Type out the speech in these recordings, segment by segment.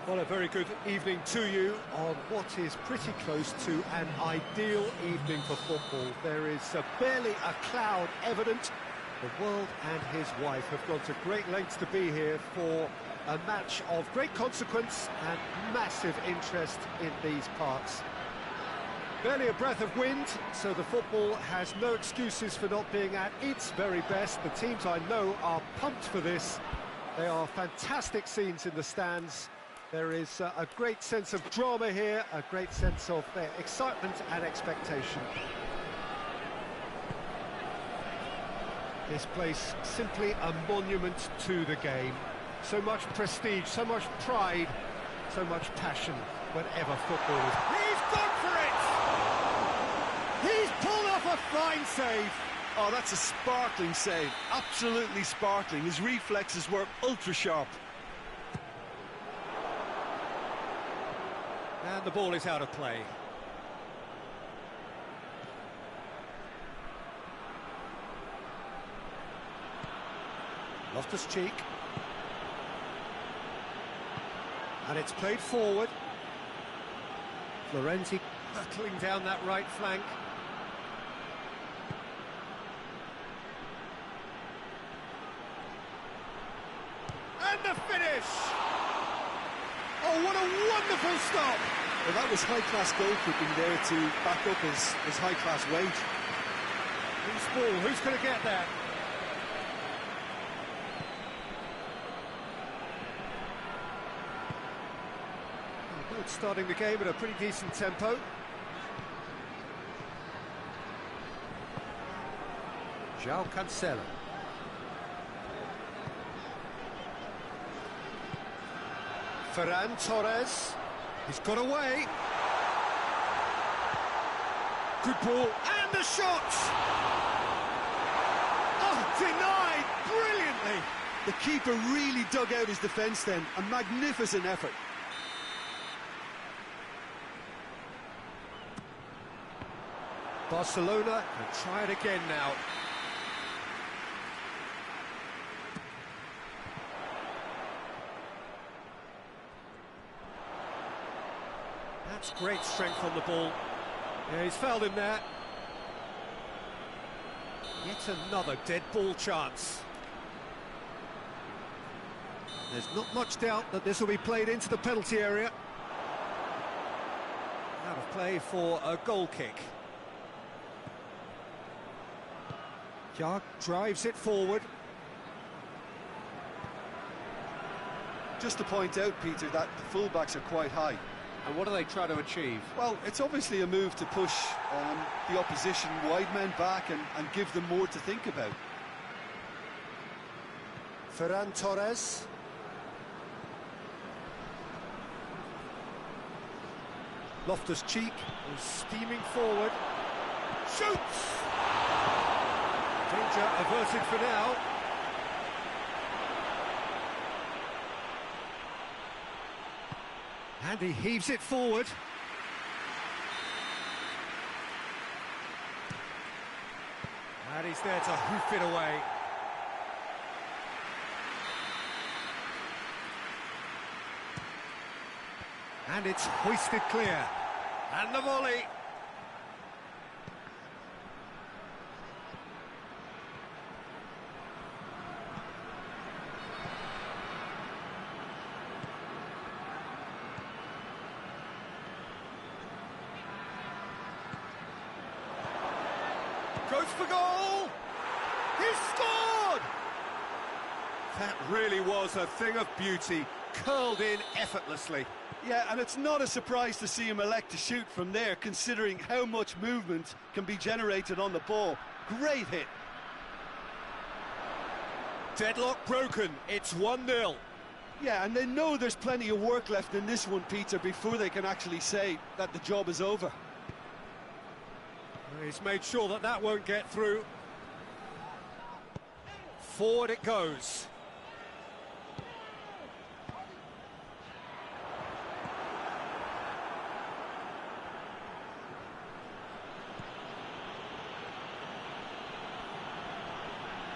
Well, a very good evening to you on what is pretty close to an ideal evening for football. There is barely a cloud evident. The world and his wife have gone to great lengths to be here for a match of great consequence and massive interest in these parts. Barely a breath of wind, so the football has no excuses for not being at its very best. The teams I know are pumped for this. They are fantastic scenes in the stands. There is a great sense of drama here, a great sense of excitement and expectation. This place simply a monument to the game. So much prestige, so much pride, so much passion whenever football is. He's gone for it! He's pulled off a fine save. Oh, that's a sparkling save. Absolutely sparkling. His reflexes were ultra sharp. And the ball is out of play. Loftus-Cheek. And it's played forward. Florenzi battling down that right flank. And the finish! Oh, what a wonderful stop! Well, that was high-class goalkeeping there to back up his high-class weight. Loose ball, who's going to get that? Both starting the game at a pretty decent tempo. João Cancelo. Ferran Torres. He's got away. Good ball, and the shot! Oh, denied brilliantly! The keeper really dug out his defence then. A magnificent effort. Barcelona can try it again now. That's great strength on the ball. Yeah, he's fouled him there. Yet another dead ball chance. There's not much doubt that this will be played into the penalty area. Out of play for a goal kick. Jark drives it forward. Just to point out, Peter, that the fullbacks are quite high. And what do they try to achieve? Well, it's obviously a move to push the opposition wide men back and give them more to think about. Ferran Torres. Loftus-Cheek is steaming forward. Shoots! Danger averted for now. And he heaves it forward. And he's there to hoof it away. And it's hoisted clear. And the volley. Goes for goal! He's scored! That really was a thing of beauty, curled in effortlessly. Yeah, and it's not a surprise to see him elect to shoot from there, considering how much movement can be generated on the ball. Great hit. Deadlock broken, it's 1-0. Yeah, and they know there's plenty of work left in this one, Peter, before they can actually say that the job is over. He's made sure that that won't get through. Forward it goes.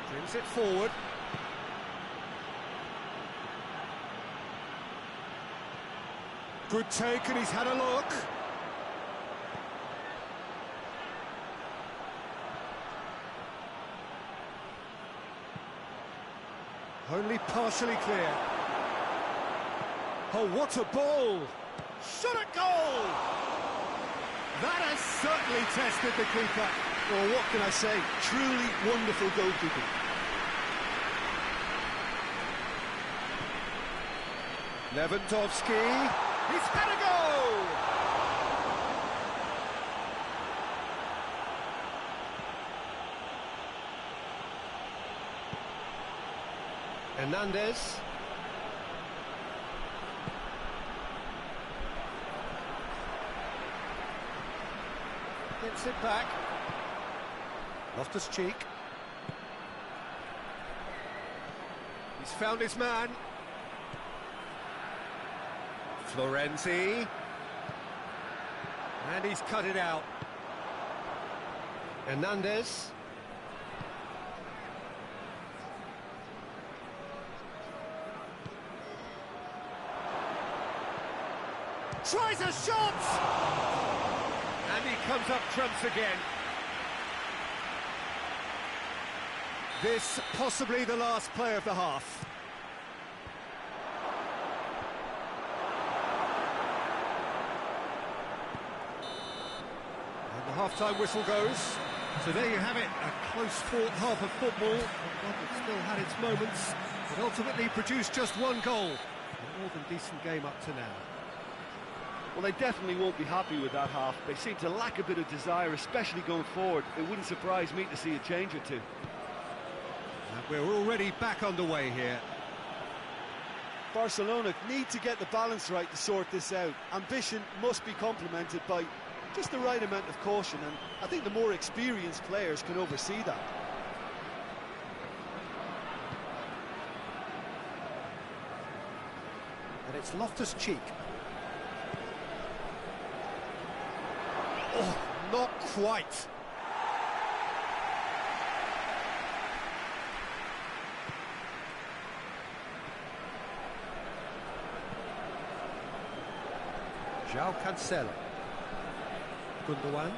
Brings it forward. Good take, and he's had a look. Only partially clear. Oh, what a ball! Shot at goal! That has certainly tested the keeper. Well, what can I say? Truly wonderful goalkeeping. Lewandowski, he's had a goal! Hernandez. Gets it back. Loftus-Cheek. He's found his man. Florenzi. And he's cut it out. Hernandez. Tries a shot! And he comes up trumps again. This possibly the last play of the half. And the half-time whistle goes. So there you have it, a close-fought half of football. One that still had its moments, but ultimately produced just one goal. A more than decent game up to now. Well, they definitely won't be happy with that half. They seem to lack a bit of desire, especially going forward. It wouldn't surprise me to see a change or two. And we're already back underway here. Barcelona need to get the balance right to sort this out. Ambition must be complemented by just the right amount of caution, and I think the more experienced players can oversee that. And it's Loftus-Cheek. Oh, not quite. João Cancelo. Gundogan.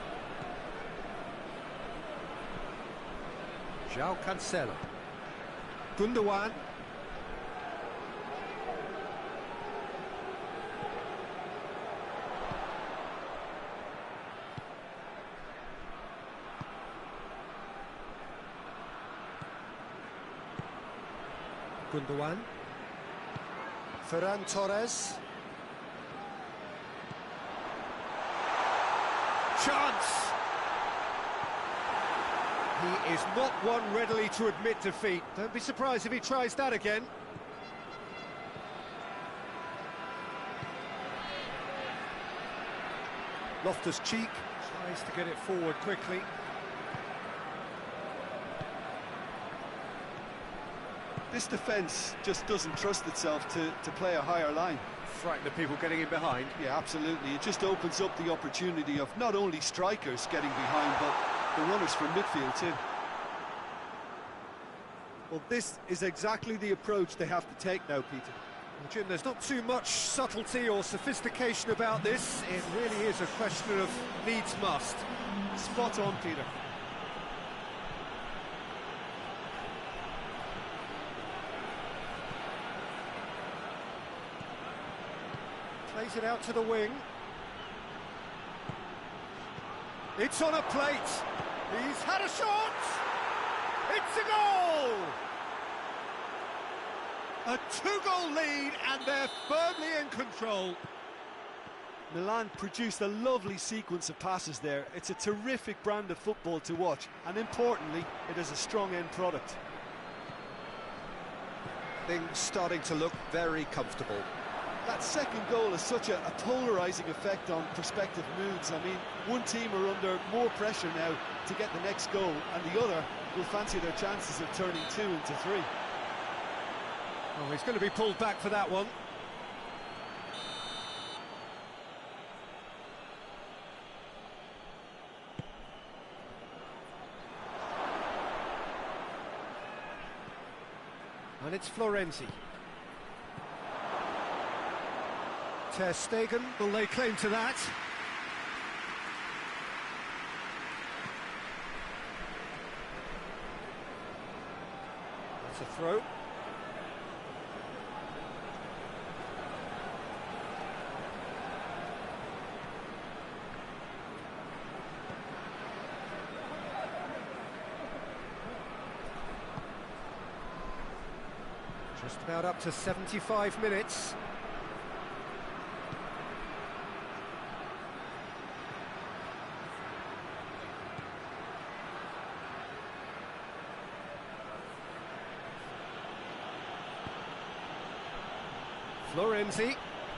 João Cancelo. Gundogan. Gundogan. Ferran Torres. Chance! He is not one readily to admit defeat. Don't be surprised if he tries that again. Loftus-Cheek tries to get it forward quickly. This defence just doesn't trust itself to play a higher line. Frighten the people getting in behind. Yeah, absolutely. It just opens up the opportunity of not only strikers getting behind, but the runners from midfield too. Well, this is exactly the approach they have to take now, Peter. Well, Jim, there's not too much subtlety or sophistication about this. It really is a question of needs must. Spot on, Peter. Plays it out to the wing. It's on a plate. He's had a shot. It's a goal. A two-goal lead, and they're firmly in control. Milan produced a lovely sequence of passes there. It's a terrific brand of football to watch, and importantly, it is a strong end product. Things starting to look very comfortable. That second goal has such a polarising effect on prospective moods. I mean, one team are under more pressure now to get the next goal, and the other will fancy their chances of turning 2 into 3. Oh, he's going to be pulled back for that one. And it's Florenzi. Ter Stegen will lay claim to that. That's a throw. Just about up to 75 minutes. Florenzi,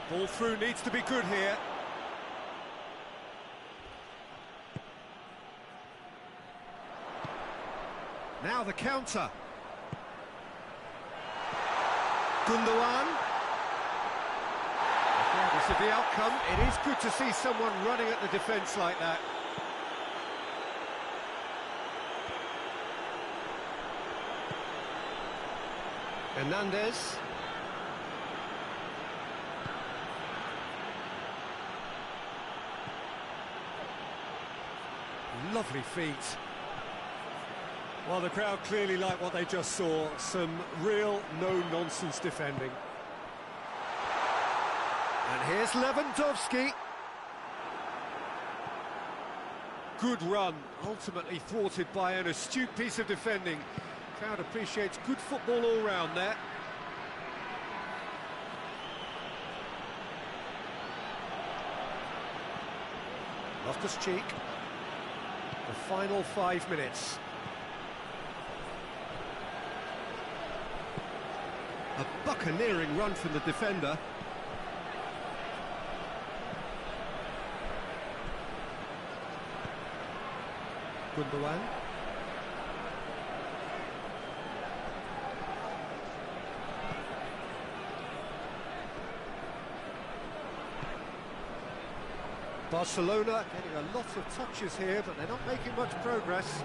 ball through needs to be good here. Now the counter. Gundogan. Regardless of the outcome, it is good to see someone running at the defence like that. Hernandez. Lovely feet. Well, the crowd clearly like what they just saw. Some real no-nonsense defending. And here's Lewandowski. Good run, ultimately thwarted by an astute piece of defending. Crowd appreciates good football all round there. Loftus-Cheek. The final 5 minutes. A buccaneering run from the defender. Gundogan. Barcelona getting a lot of touches here, but they're not making much progress.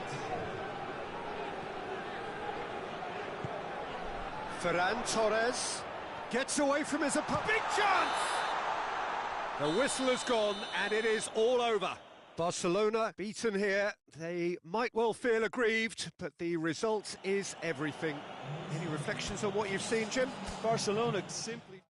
Ferran Torres gets away from his opponent. Big chance! The whistle has gone, and it is all over. Barcelona beaten here. They might well feel aggrieved, but the result is everything. Any reflections on what you've seen, Jim? Barcelona simply...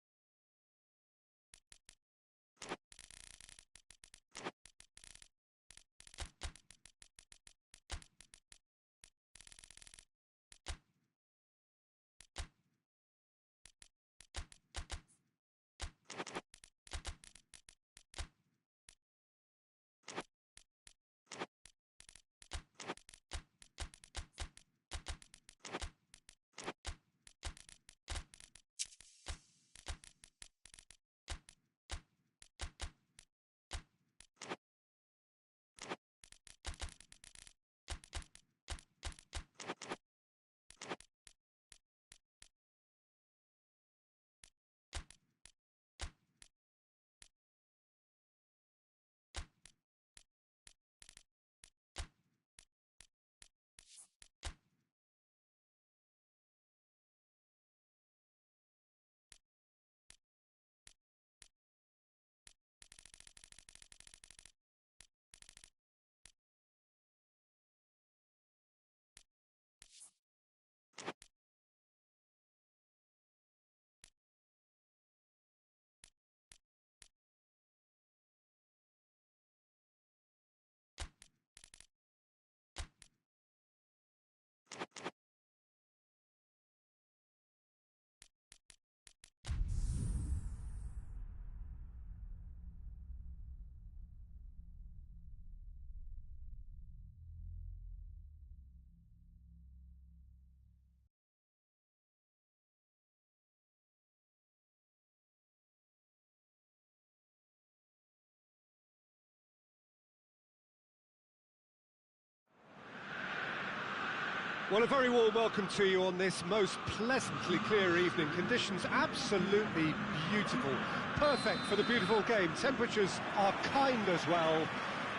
Well, a very warm welcome to you on this most pleasantly clear evening. Conditions absolutely beautiful. Perfect for the beautiful game. Temperatures are kind as well.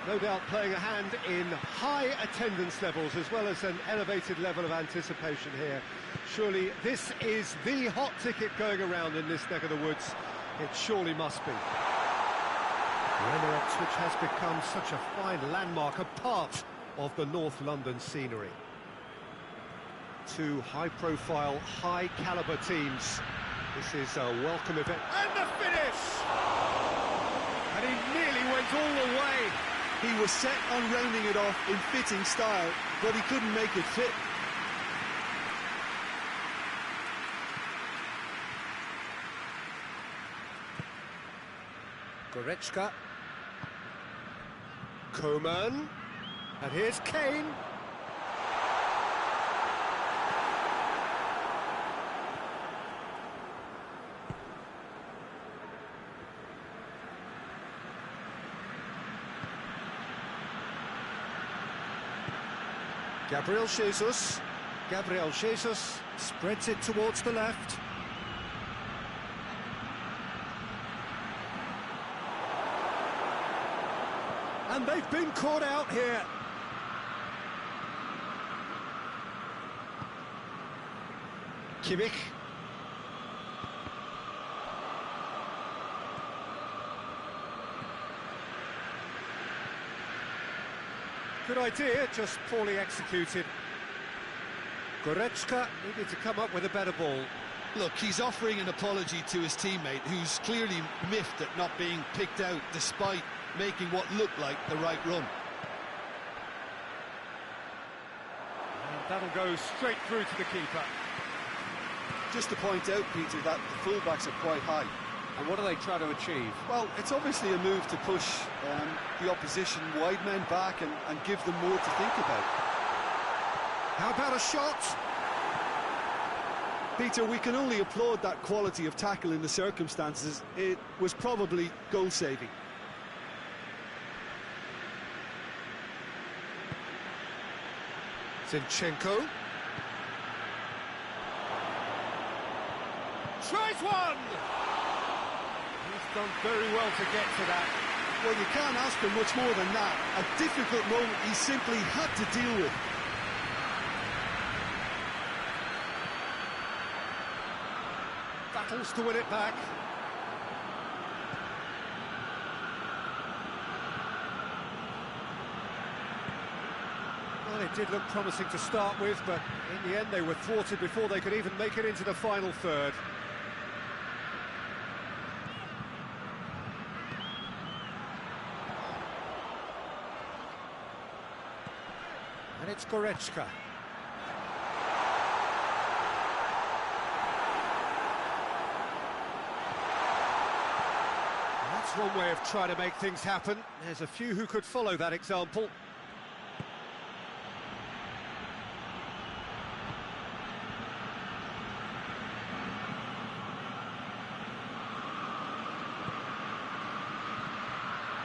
No doubt playing a hand in high attendance levels as well as an elevated level of anticipation here. Surely this is the hot ticket going around in this neck of the woods. It surely must be. The Emirates, which has become such a fine landmark, a part of the North London scenery. Two high-profile, high-caliber teams. This is a welcome event. And the finish! And he nearly went all the way. He was set on rounding it off in fitting style, but he couldn't make it fit. Goretzka. Coman. And here's Kane. Gabriel Jesus. Gabriel Jesus spreads it towards the left. And they've been caught out here. Kimmich. Good idea, just poorly executed. Goretzka needed to come up with a better ball. Look, he's offering an apology to his teammate, who's clearly miffed at not being picked out despite making what looked like the right run. And that'll go straight through to the keeper. Just to point out, Peter, that the fullbacks are quite high. And what are they trying to achieve? Well, it's obviously a move to push the opposition wide men back and give them more to think about. How about a shot? Peter, we can only applaud that quality of tackle in the circumstances. It was probably goal-saving. Zinchenko. Tries one! He's done very well to get to that. Well, you can't ask for much more than that. A difficult moment he simply had to deal with. Battles to win it back. Well, it did look promising to start with, but in the end they were thwarted before they could even make it into the final third. And it's Goretzka. That's one way of trying to make things happen. There's a few who could follow that example.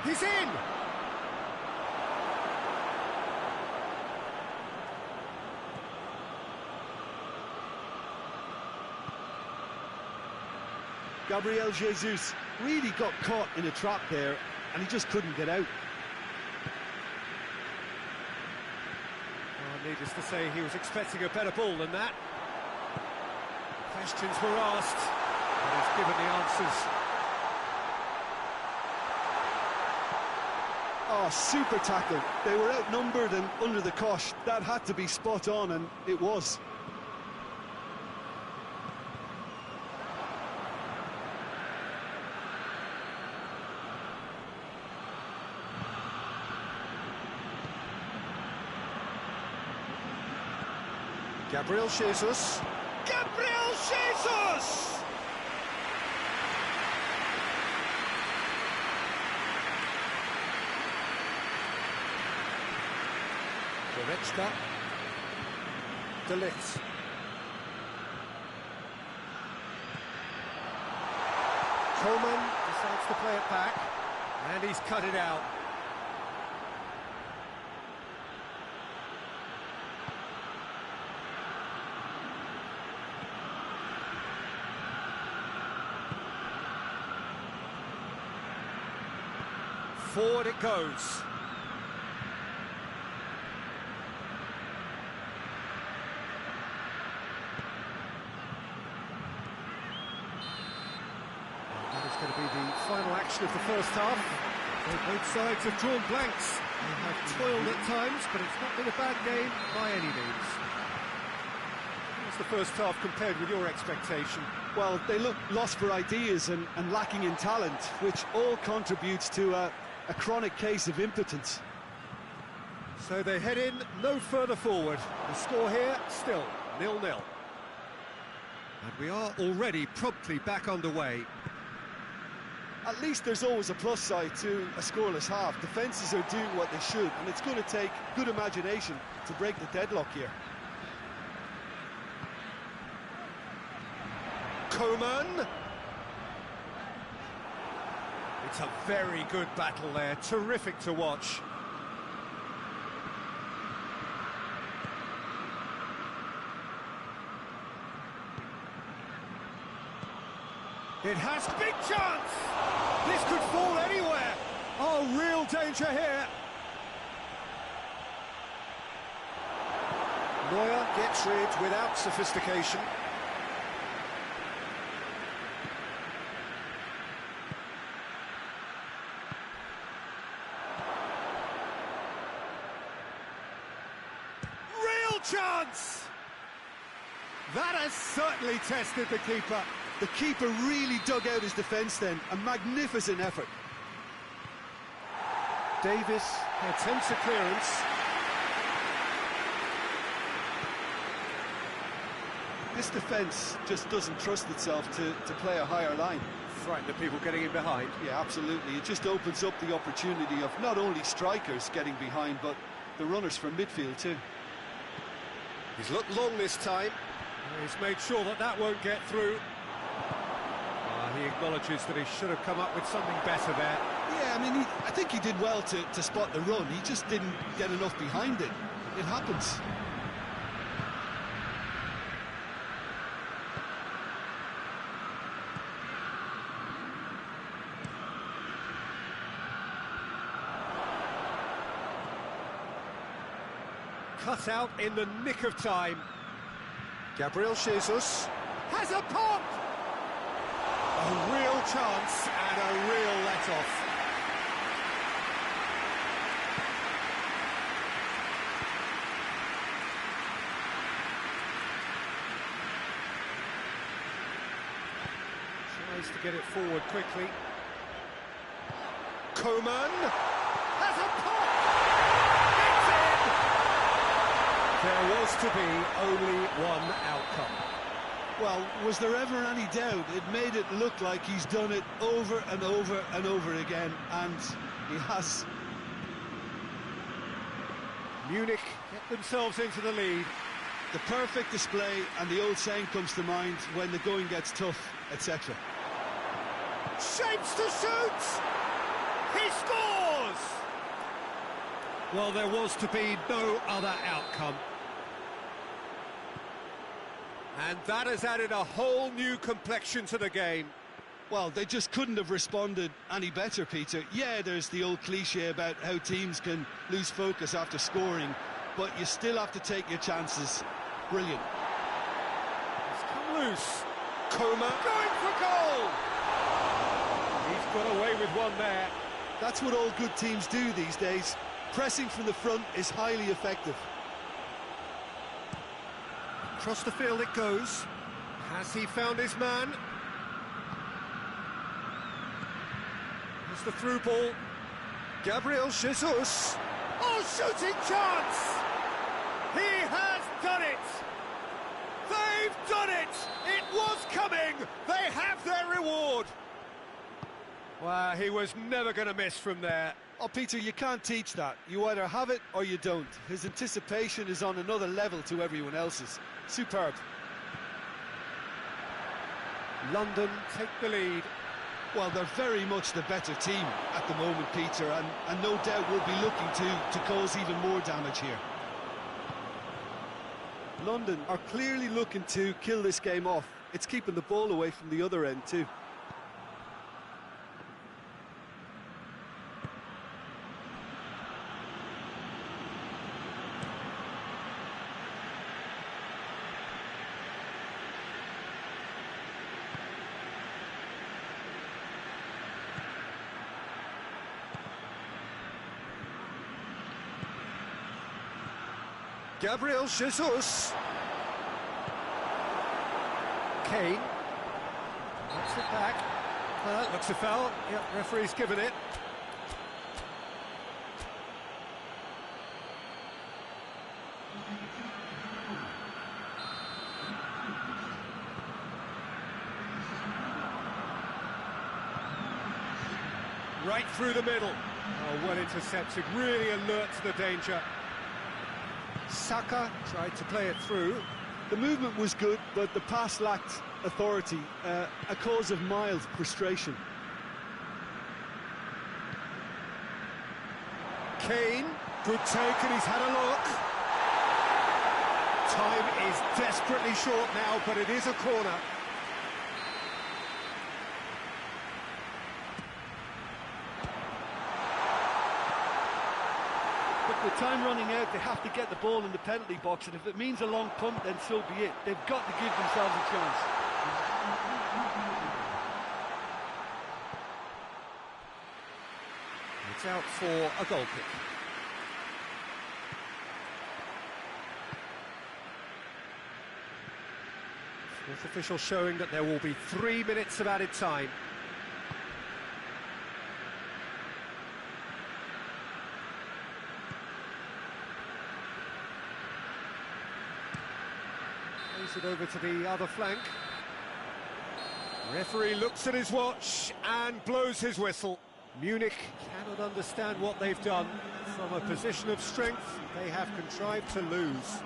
He's in! Gabriel Jesus really got caught in a trap there, and he just couldn't get out. Oh, needless to say, he was expecting a better ball than that. Questions were asked, and he's given the answers. Oh, super tackle. They were outnumbered and under the cosh. That had to be spot on, and it was. Gabriel Jesus. Gabriel Jesus! Goretzka. De Ligt. Coman decides to play it back, and he's cut it out. Forward it goes. That is going to be the final action of the first half. So both sides have drawn blanks. They have toiled at times, but it's not been a bad game by any means. What's the first half compared with your expectation? Well, they look lost for ideas and lacking in talent, which all contributes to a chronic case of impotence. So they head in no further forward. The score here still 0-0. And we are already promptly back underway. At least there's always a plus side to a scoreless half. Defences are doing what they should, and it's going to take good imagination to break the deadlock here. Coman. It's a very good battle there, terrific to watch. It has big chance! This could fall anywhere! Oh, real danger here! Neuer gets rid without sophistication. Real chance! That has certainly tested the keeper. The keeper really dug out his defence then. A magnificent effort. Davis attempts a clearance. This defence just doesn't trust itself to play a higher line. Frightened of people getting in behind. Yeah, absolutely. It just opens up the opportunity of not only strikers getting behind, but the runners from midfield too. He's looked long this time. He's made sure that that won't get through. He acknowledges that he should have come up with something better there. Yeah, I mean, I think he did well to spot the run. He just didn't get enough behind it. It happens. Cut out in the nick of time. Gabriel Jesus has a pop! A real chance and a real let-off. Tries to get it forward quickly. Coman has a pop! It's in! There was to be only one outcome. Well, was there ever any doubt? It made it look like he's done it over and over and over again, and he has. Munich get themselves into the lead. The perfect display, and the old saying comes to mind, when the going gets tough, etc. Shapes to shoot! He scores! Well, there was to be no other outcome. And that has added a whole new complexion to the game. Well, they just couldn't have responded any better, Peter. Yeah, there's the old cliche about how teams can lose focus after scoring, but you still have to take your chances. Brilliant. It's come loose. Coman going for goal! He's got away with one there. That's what all good teams do these days. Pressing from the front is highly effective. Across the field it goes. Has he found his man? Here's the through ball. Gabriel Jesus. Oh, shooting chance! He has done it! They've done it! It was coming! They have their reward! Well, he was never going to miss from there. Oh, Peter, you can't teach that. You either have it or you don't. His anticipation is on another level to everyone else's. Superb. London take the lead. Well, they're very much the better team at the moment, Peter, and no doubt will be looking to cause even more damage here. London are clearly looking to kill this game off. It's keeping the ball away from the other end too. Gabriel Jesus. Kane. Knocks it back. Looks a foul. Yep, referee's given it. Right through the middle. Oh, well intercepted, really alert to the danger. Saka tried to play it through. The movement was good, but the pass lacked authority, a cause of mild frustration. Kane, good take, and he's had a look. Time is desperately short now, but it is a corner. With time running out, they have to get the ball in the penalty box, and if it means a long punt, then so be it. They've got to give themselves a chance. It's out for a goal kick. Fourth official showing that there will be 3 minutes of added time. Plays it over to the other flank. Referee looks at his watch and blows his whistle. Munich cannot understand what they've done. From a position of strength, they have contrived to lose.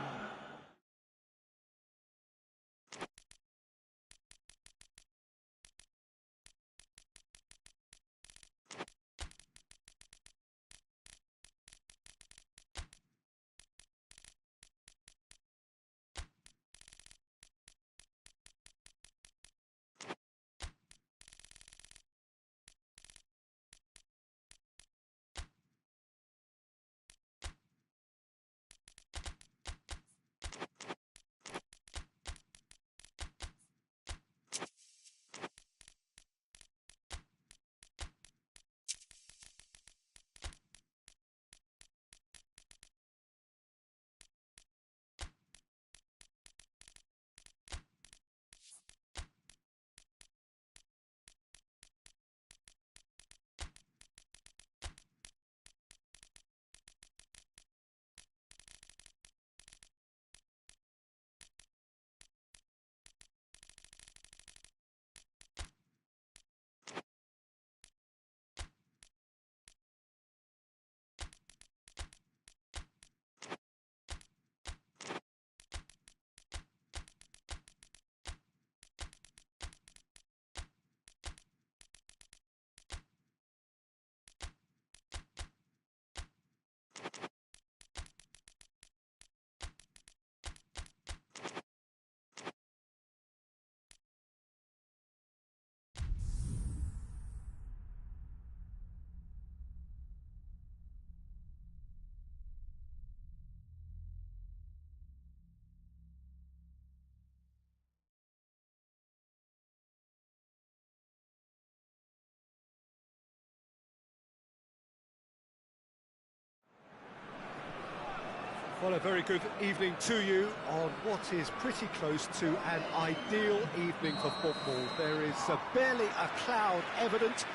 Well, a very good evening to you on what is pretty close to an ideal evening for football. There is barely a cloud evident.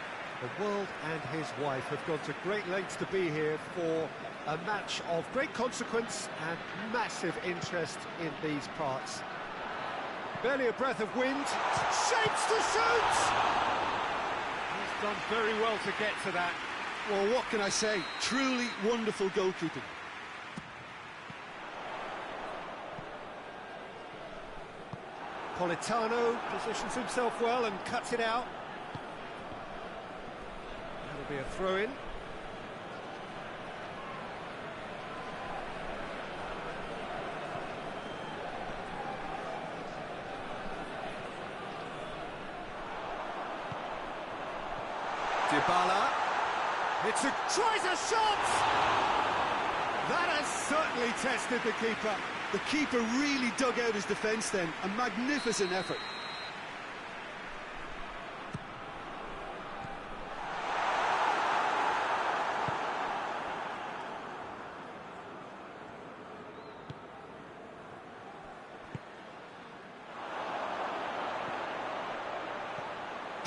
The world and his wife have gone to great lengths to be here for a match of great consequence and massive interest in these parts. Barely a breath of wind. Shapes to shoot! He's done very well to get to that. Well, what can I say? Truly wonderful goalkeeping. Politano positions himself well and cuts it out. That'll be a throw-in. Dybala. Tries a shot! That has certainly tested the keeper. The keeper really dug out his defence then. A magnificent effort.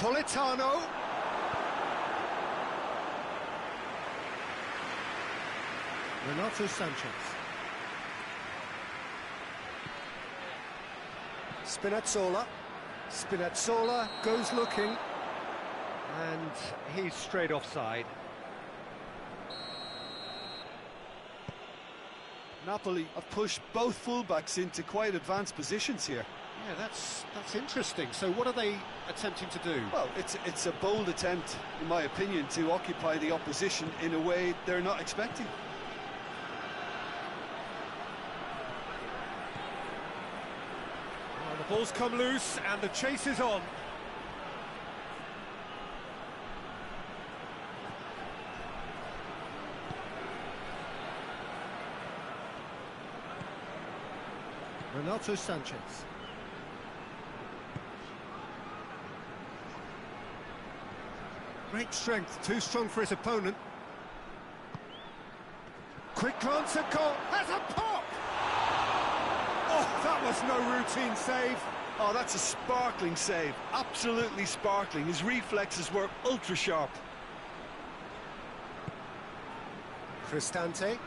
Politano. Renato Sanchez. Spinazzola. Spinazzola goes looking. And he's straight offside. Napoli have pushed both fullbacks into quite advanced positions here. Yeah, that's interesting. So what are they attempting to do? Well, it's a bold attempt, in my opinion, to occupy the opposition in a way they're not expecting. Well, the ball's come loose and the chase is on. Renato Sanchez. Great strength, too strong for his opponent. Quick glance at goal, has a pop! Oh, that was no routine save. Oh, that's a sparkling save, absolutely sparkling. His reflexes were ultra sharp. Cristante.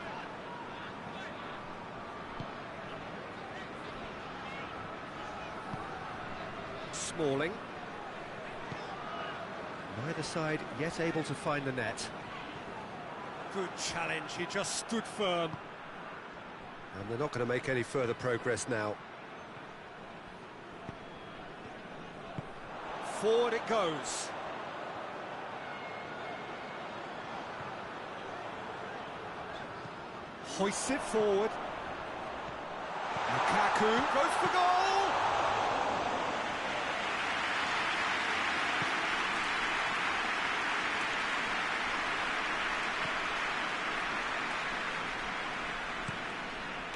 Smalling. Neither side yet able to find the net. Good challenge, he just stood firm. And they're not going to make any further progress now. Forward it goes. Hoists it forward. Lukaku goes for goal!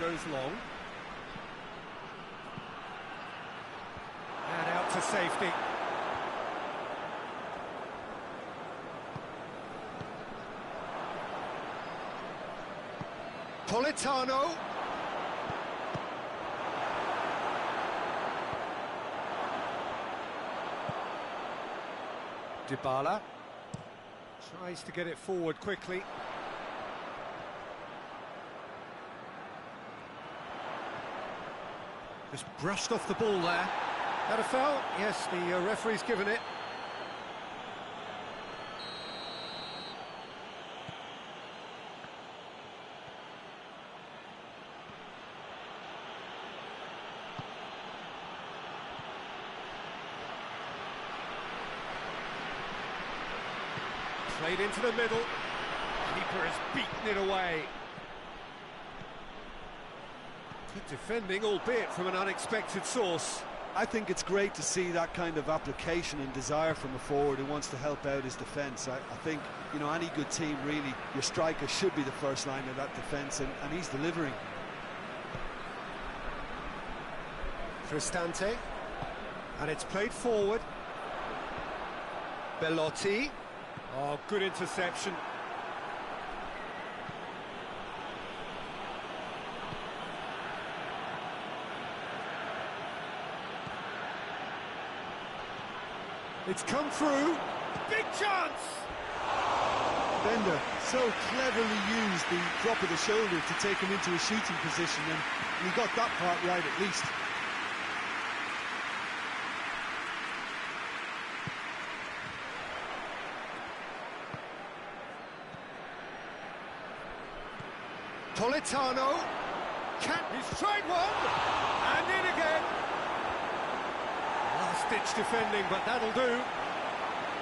Goes long. And out to safety. Politano. Dybala. Tries to get it forward quickly. Just brushed off the ball there. Had a foul? Yes, the referee's given it. Played into the middle. Keeper has beaten it away. Good defending, albeit from an unexpected source. I think it's great to see that kind of application and desire from a forward who wants to help out his defence. I think, you know, any good team, really, your striker should be the first line of that defence, and he's delivering. Cristante. And it's played forward. Bellotti. Oh, good interception. It's come through. Big chance! Bender so cleverly used the drop of the shoulder to take him into a shooting position, and he got that part right at least. Politano. He's tried one! And in again! Last-ditch defending, but that'll do.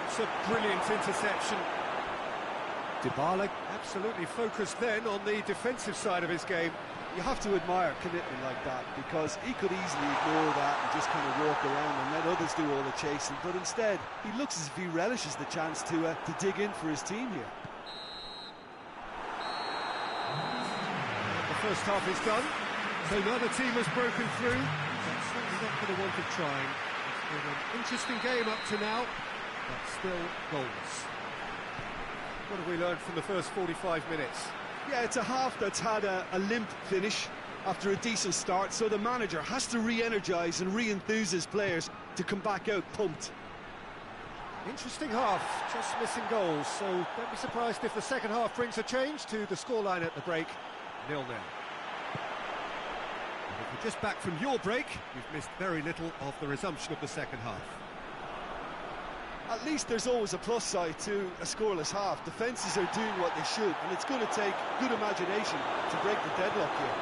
It's a brilliant interception. Dybala absolutely focused then on the defensive side of his game. You have to admire commitment like that, because he could easily ignore that and just kind of walk around and let others do all the chasing, but instead he looks as if he relishes the chance to dig in for his team here. The first half is done, so neither team has broken through. That's certainly not for the want of trying. It's been an interesting game up to now, but still goals. What have we learned from the first 45 minutes? Yeah, it's a half that's had a limp finish after a decent start, so the manager has to re-energise and re-enthuse his players to come back out pumped. Interesting half, just missing goals, so don't be surprised if the second half brings a change to the scoreline at the break, 0-0. And if you're just back from your break, you've missed very little of the resumption of the second half. At least there's always a plus side to a scoreless half. Defences are doing what they should, and it's going to take good imagination to break the deadlock here.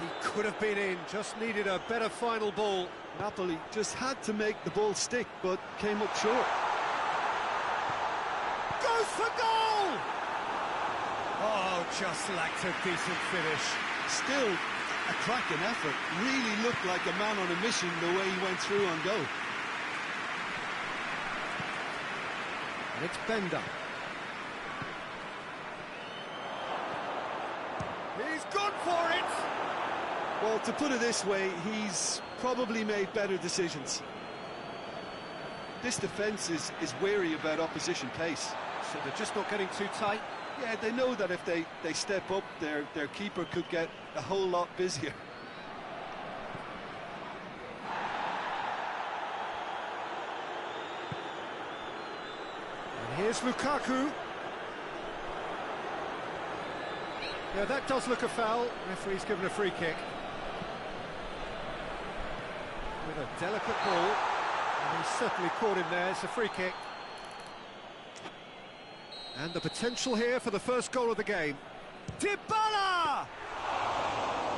He could have been in, just needed a better final ball. Napoli just had to make the ball stick, but came up short. Goes for goal! Oh, just lacked a decent finish. Still a cracking effort. Really looked like a man on a mission the way he went through on goal. And it's Bender. He's gone for it! Well, to put it this way, he's probably made better decisions. This defence is wary about opposition pace. So they're just not getting too tight? Yeah, they know that if they step up, their keeper could get a whole lot busier. And here's Lukaku. Yeah, that does look a foul. Referee's given a free kick. With a delicate ball, and he's certainly caught him there. It's a free kick. And the potential here for the first goal of the game. Dybala!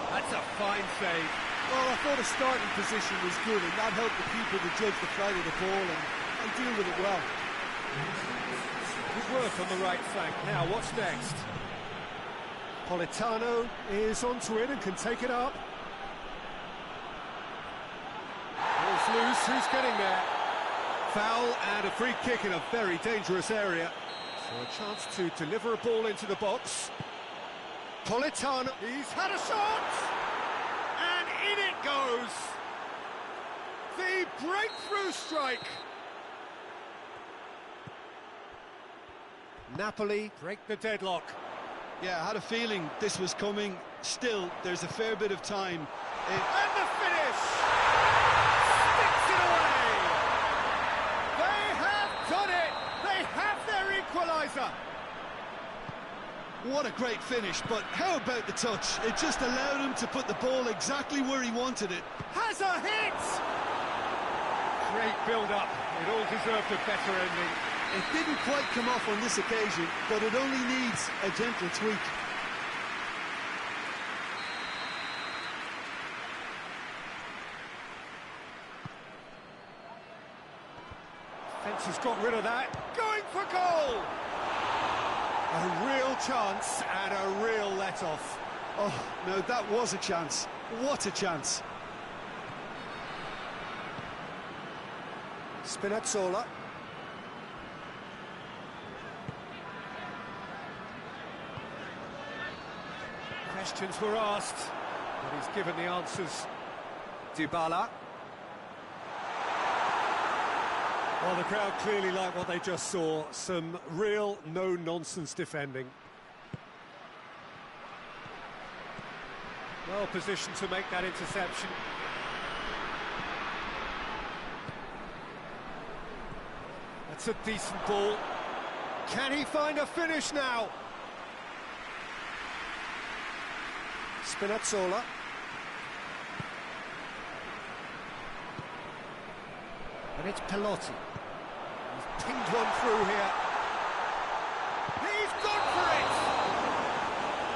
That's a fine save. Well, I thought the starting position was good, and that helped the keeper to judge the flight of the ball and deal with it well. Good work on the right flank. Now, what's next? Politano is onto it and can take it up. Ball's loose, who's getting there? Foul and a free kick in a very dangerous area. So a chance to deliver a ball into the box. Politano, he's had a shot! And in it goes! The breakthrough strike! Napoli break the deadlock. Yeah, I had a feeling this was coming. Still, there's a fair bit of time. And the finish! Sticks it away! They have done it! They have their equaliser! What a great finish, but how about the touch? It just allowed him to put the ball exactly where he wanted it. Has a hit! Great build-up. It all deserved a better ending. It didn't quite come off on this occasion, but it only needs a gentle tweak. Fence has got rid of that. Going for goal! A real chance and a real let-off. Oh, no, that was a chance. What a chance. Spinazzola. Questions were asked, but he's given the answers. Dybala. Well, the crowd clearly like what they just saw. Some real no-nonsense defending. Well positioned to make that interception. That's a decent ball. Can he find a finish now? Spinazzola. And it's Pelotti. He's pinged one through here. He's gone for it!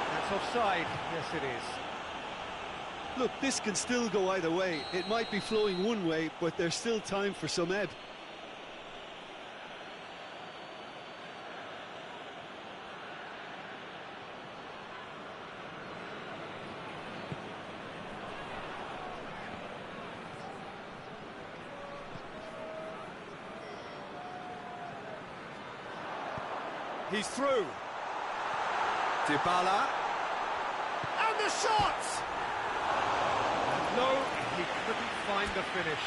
That's offside. Yes, it is. Look, this can still go either way. It might be flowing one way, but there's still time for some ebb. He's through. Dybala. And the shot! And no, he couldn't find the finish.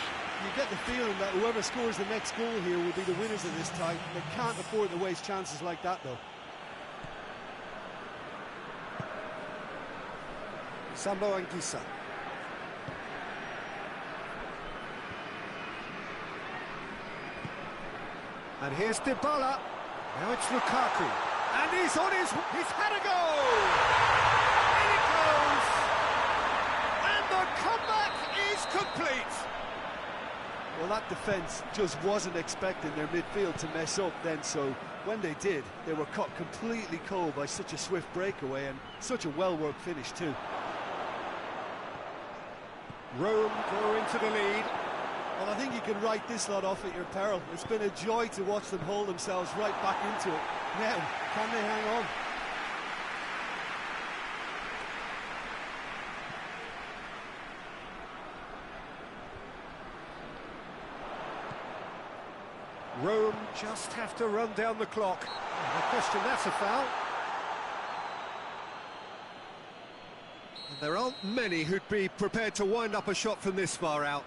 You get the feeling that whoever scores the next goal here will be the winners of this tie. They can't afford to waste chances like that, though. Sambo Anguissa. And here's Dybala. Now it's Lukaku. And he's on he's had a goal! In it goes! And the comeback is complete! Well, that defence just wasn't expecting their midfield to mess up then, so when they did, they were caught completely cold by such a swift breakaway and such a well-worked finish too. Rome go into the lead. Well, I think you can write this lot off at your peril. It's been a joy to watch them hold themselves right back into it. Now, can they hang on? Rome just have to run down the clock. No question, that's a foul. And there aren't many who'd be prepared to wind up a shot from this far out.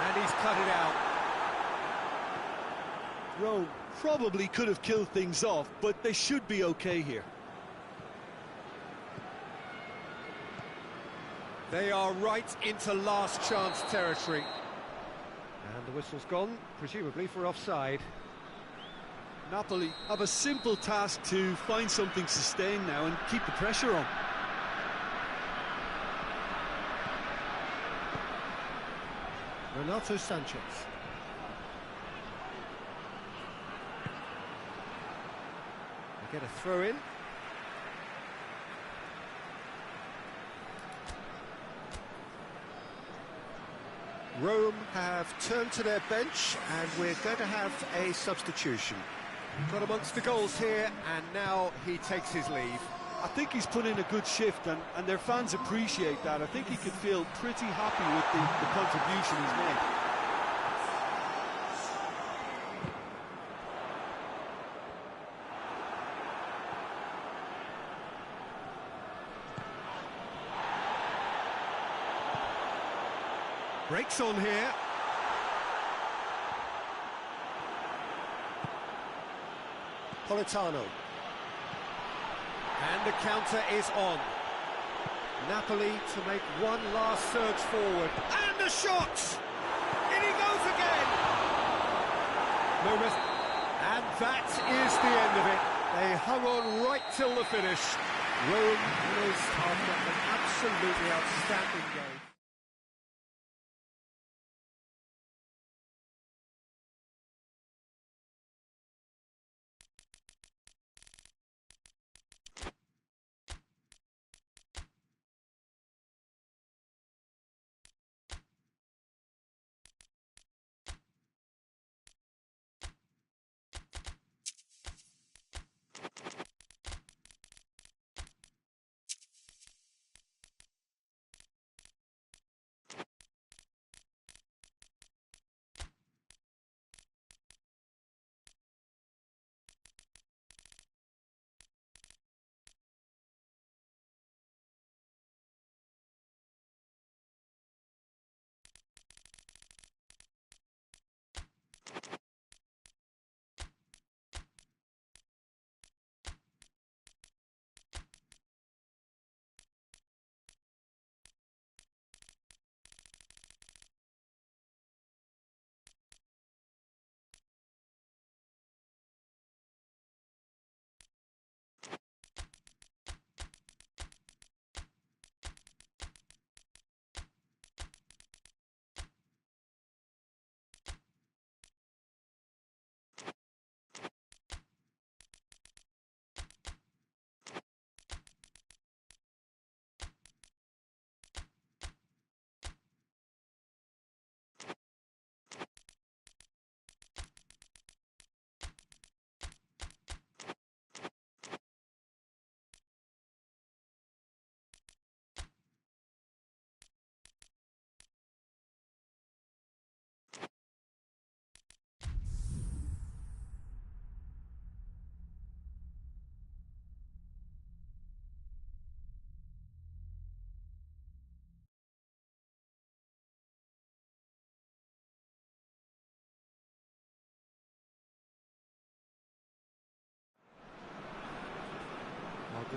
And he's cut it out. Rome probably could have killed things off, but they should be okay here. They are right into last chance territory. And the whistle's gone, presumably for offside. Napoli have a simple task to find something sustained now and keep the pressure on. Renato Sanchez. They get a throw in. Rome have turned to their bench, and we're going to have a substitution. Got amongst the goals here, and now he takes his leave. I think he's put in a good shift, and their fans appreciate that. I think he could feel pretty happy with the contribution he's made. Breaks on here. Politano. And the counter is on. Napoli to make one last surge forward. And a shot! In he goes again! No miss. And that is the end of it. They hung on right till the finish. Rome was after an absolutely outstanding game.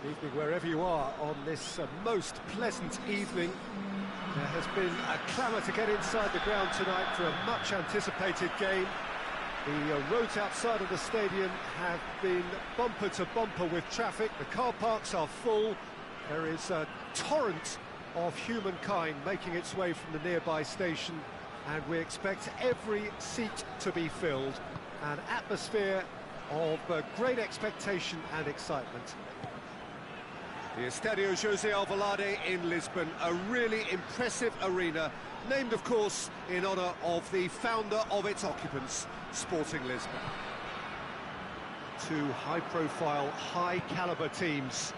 Evening wherever you are on this most pleasant evening. There has been a clamour to get inside the ground tonight for a much anticipated game. The roads outside of the stadium have been bumper to bumper with traffic. The car parks are full. There is a torrent of humankind making its way from the nearby station, and we expect every seat to be filled. An atmosphere of great expectation and excitement. The Estadio José Alvalade in Lisbon, a really impressive arena, named, of course, in honour of the founder of its occupants, Sporting Lisbon. Two high-profile, high-calibre teams.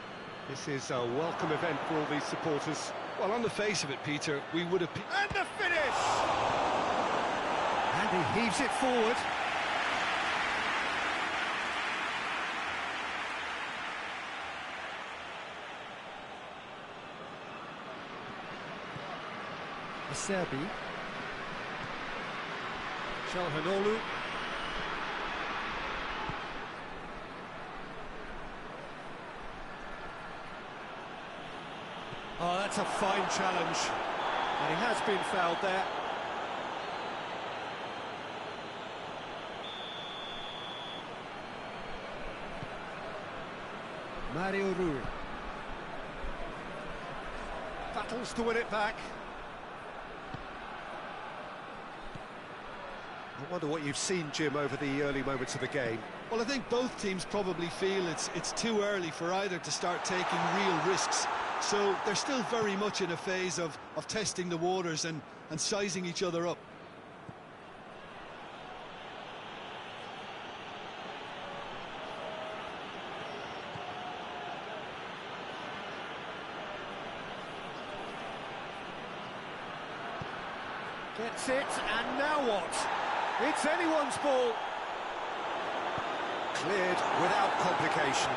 This is a welcome event for all these supporters. Well, on the face of it, Peter, we would have... And the finish! And he heaves it forward. Serbi, Çalhanoğlu, oh, that's a fine challenge, and he has been fouled there. Mario Rui battles to win it back. I wonder what you've seen, Jim, over the early moments of the game. Well, I think both teams probably feel it's too early for either to start taking real risks. So they're still very much in a phase of testing the waters and sizing each other up. Gets it, and now what? It's anyone's ball. Cleared without complication.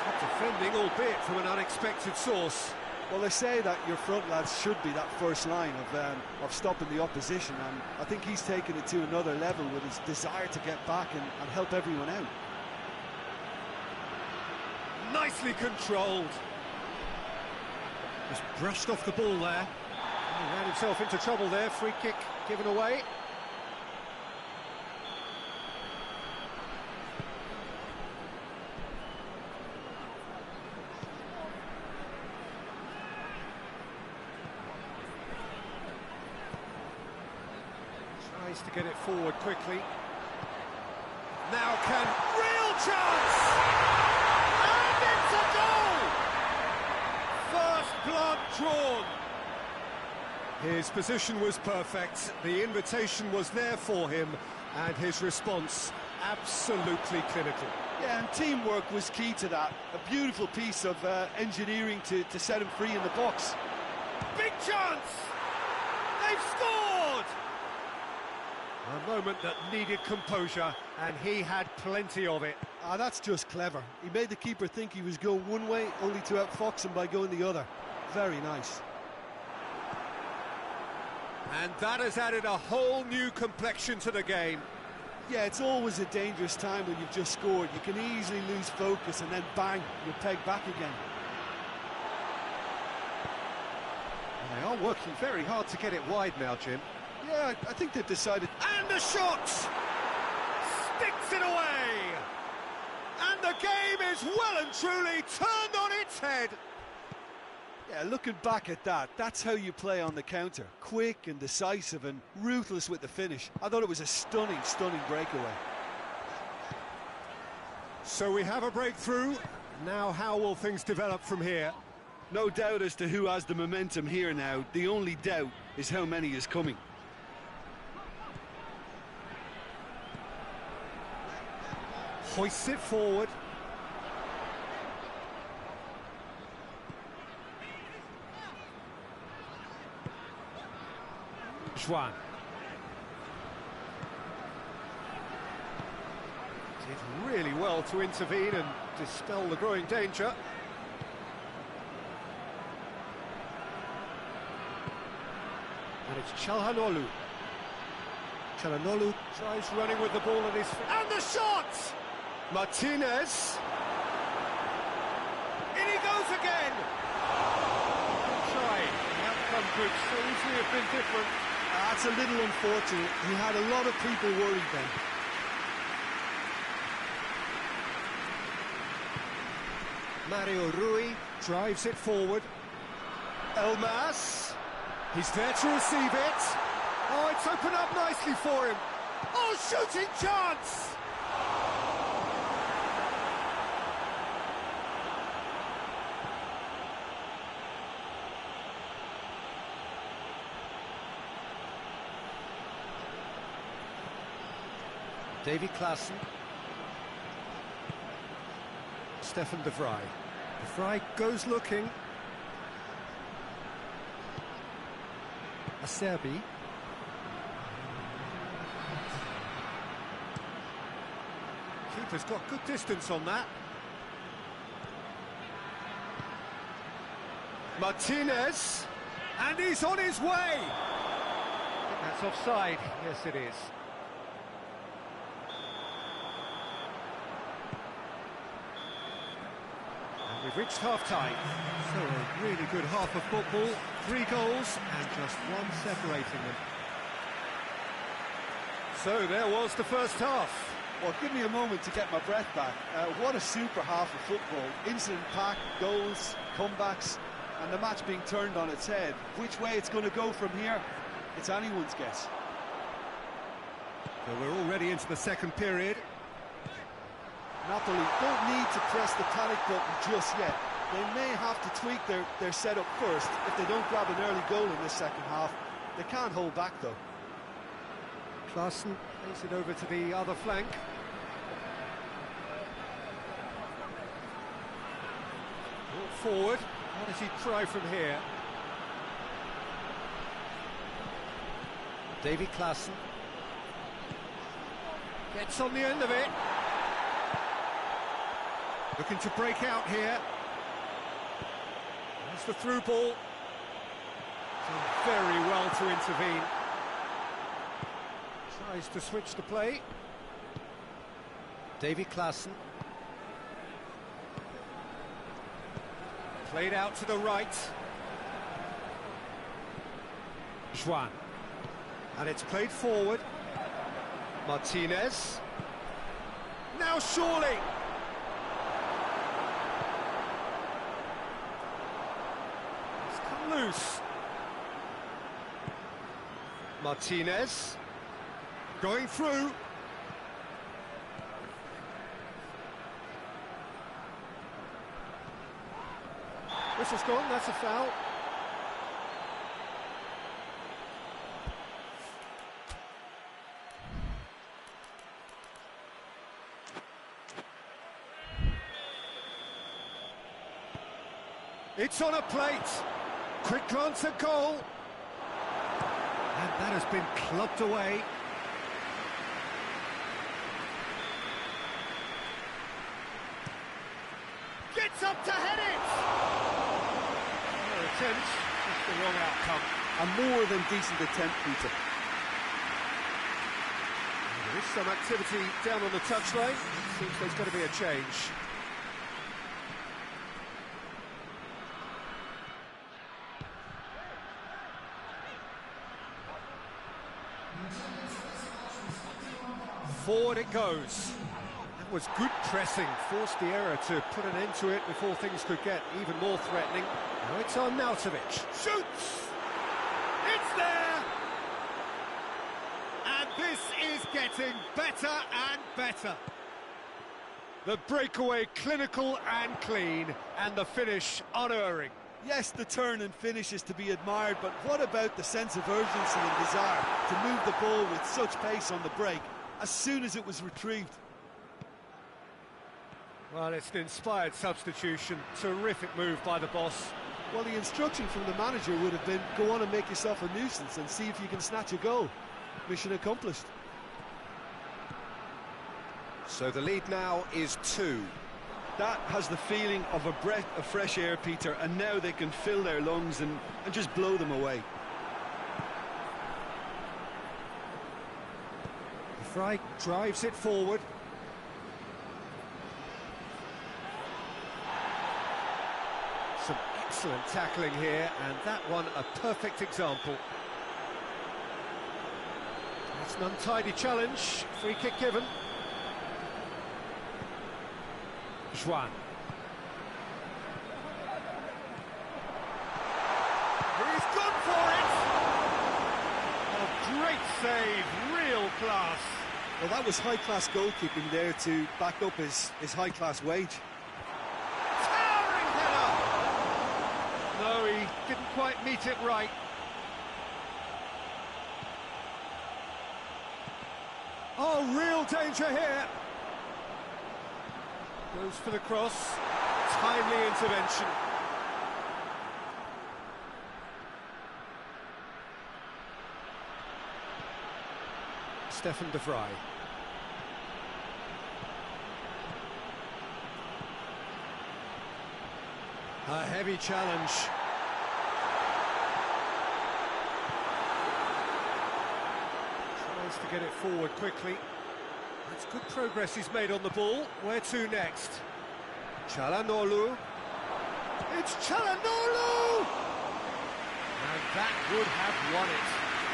Good defending, albeit from an unexpected source. Well, they say that your front lads should be that first line of stopping the opposition, and I think he's taken it to another level with his desire to get back and help everyone out. Nicely controlled. Just brushed off the ball there. He ran himself into trouble there. Free kick given away. Tries to get it forward quickly. Now can... Real chance! And it's a goal! First blood drawn. His position was perfect, the invitation was there for him, and his response absolutely clinical. Yeah, and teamwork was key to that. A beautiful piece of engineering to set him free in the box. Big chance! They've scored! A moment that needed composure, and he had plenty of it. Ah, that's just clever. He made the keeper think he was going one way, only to outfox him by going the other. Very nice. And that has added a whole new complexion to the game. Yeah, it's always a dangerous time when you've just scored. You can easily lose focus and then bang, you're pegged back again. They are working very hard to get it wide now, Jim. Yeah, I think they've decided... And the shot! Sticks it away! And the game is well and truly turned on its head. Yeah, looking back at that, that's how you play on the counter. Quick and decisive and ruthless with the finish. I thought it was a stunning, stunning breakaway. So we have a breakthrough. Now how will things develop from here? No doubt as to who has the momentum here now. The only doubt is how many is coming. Hoists it forward. Juan. Did really well to intervene and dispel the growing danger. And it's Çalhanoğlu. Çalhanoğlu tries running with the ball at his feet. And the shot! Martinez. could so easily have been different. That's a little unfortunate. He had a lot of people worried then. Mario Rui drives it forward. Elmas, he's there to receive it. Oh, it's opened up nicely for him. Oh, shooting chance! Davy Klaassen. Stefan de Vrij. De Vrij goes looking. Acerbi. Keeper's got good distance on that. Martinez. And he's on his way! I think that's offside. Yes, it is. We've reached half-time, so a really good half of football, 3 goals and just one separating them. So there was the first half. Well, give me a moment to get my breath back. What a super half of football. Incident-packed, goals, comebacks, and the match being turned on its head. Which way it's going to go from here, it's anyone's guess. So we're already into the second period. Napoli don't need to press the panic button just yet. They may have to tweak their setup first if they don't grab an early goal in this second half. They can't hold back, though. Klaassen plays it over to the other flank. Brought forward. What does he try from here? Davy Klaassen. Gets on the end of it. Looking to break out here. That's the through ball. Done very well to intervene. Tries to switch the play. Davy Klaassen. Played out to the right. Juan. And it's played forward. Martinez. Now surely. Loose. Martinez going through. Whistle's gone, that's a foul. It's on a plate. Quick glance at goal. And that has been clubbed away. Gets up to head it! Another attempt, just the wrong outcome. A more than decent attempt, Peter. There is some activity down on the touchline. Seems there's got to be a change. Forward it goes. That was good pressing, forced the error to put an end to it before things could get even more threatening. Now it's on Nautovic. Shoots! It's there! And this is getting better and better. The breakaway clinical and clean, and the finish unerring. Yes, the turn and finish is to be admired, but what about the sense of urgency and desire to move the ball with such pace on the break as soon as it was retrieved? Well, it's an inspired substitution. Terrific move by the boss. Well, the instruction from the manager would have been, go on and make yourself a nuisance and see if you can snatch a goal. Mission accomplished. So the lead now is 2. That has the feeling of a breath of fresh air, Peter, and now they can fill their lungs and just blow them away. Fry drives it forward. Some Excellent tackling here, and that one a perfect example. That's an untidy challenge. Free kick given. Juan. He's gone for it! Oh, great save, real class. Well, that was high-class goalkeeping there to back up his high-class wage. Towering header! No, he didn't quite meet it right. Oh, real danger here. Goes for the cross. Timely intervention. Stefan de Vrij. A heavy challenge. Tries to get it forward quickly. That's good progress he's made on the ball. Where to next? Çalhanoğlu. It's Çalhanoğlu! And that would have won it.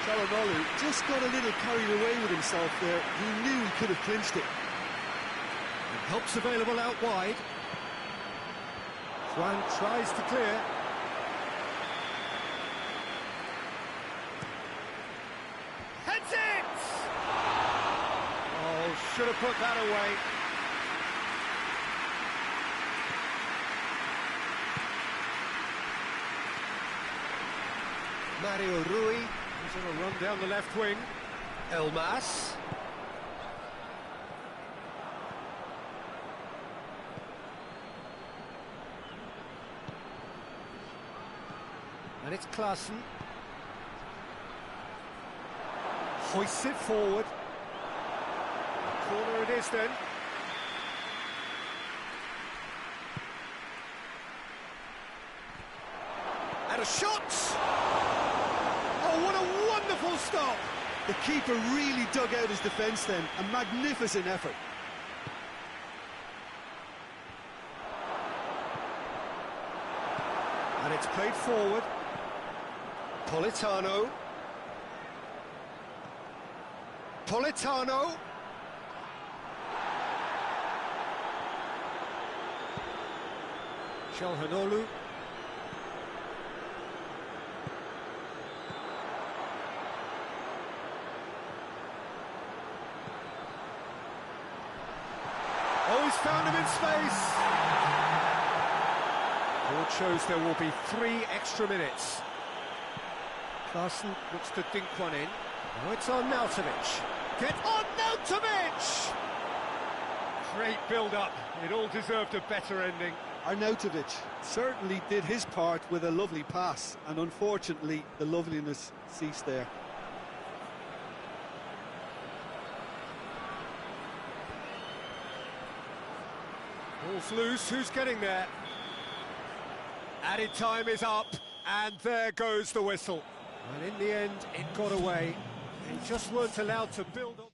Çalhanoğlu just got a little carried away with himself there. He knew he could have clinched it. And help's available out wide. Juan tries to clear. Heads it! Oh, should have put that away. Mario Rui, he's on a run down the left wing. Elmas. And it's Klaassen. Hoists it forward. Corner it is then. And a shot! Oh, what a wonderful stop! The keeper really dug out his defence then. A magnificent effort. And it's played forward. Politano. Politano. Çalhanoğlu. Oh, he's found him in space. Board shows there will be 3 extra minutes. Klaassen looks to dink one in. Now it's on Arnautovic. Get on Arnautovic! Great build-up. It all deserved a better ending. Arnautovic certainly did his part with a lovely pass, and unfortunately the loveliness ceased there. Ball's loose, who's getting there? Added time is up, and there goes the whistle. And in the end, it got away. They just weren't allowed to build up.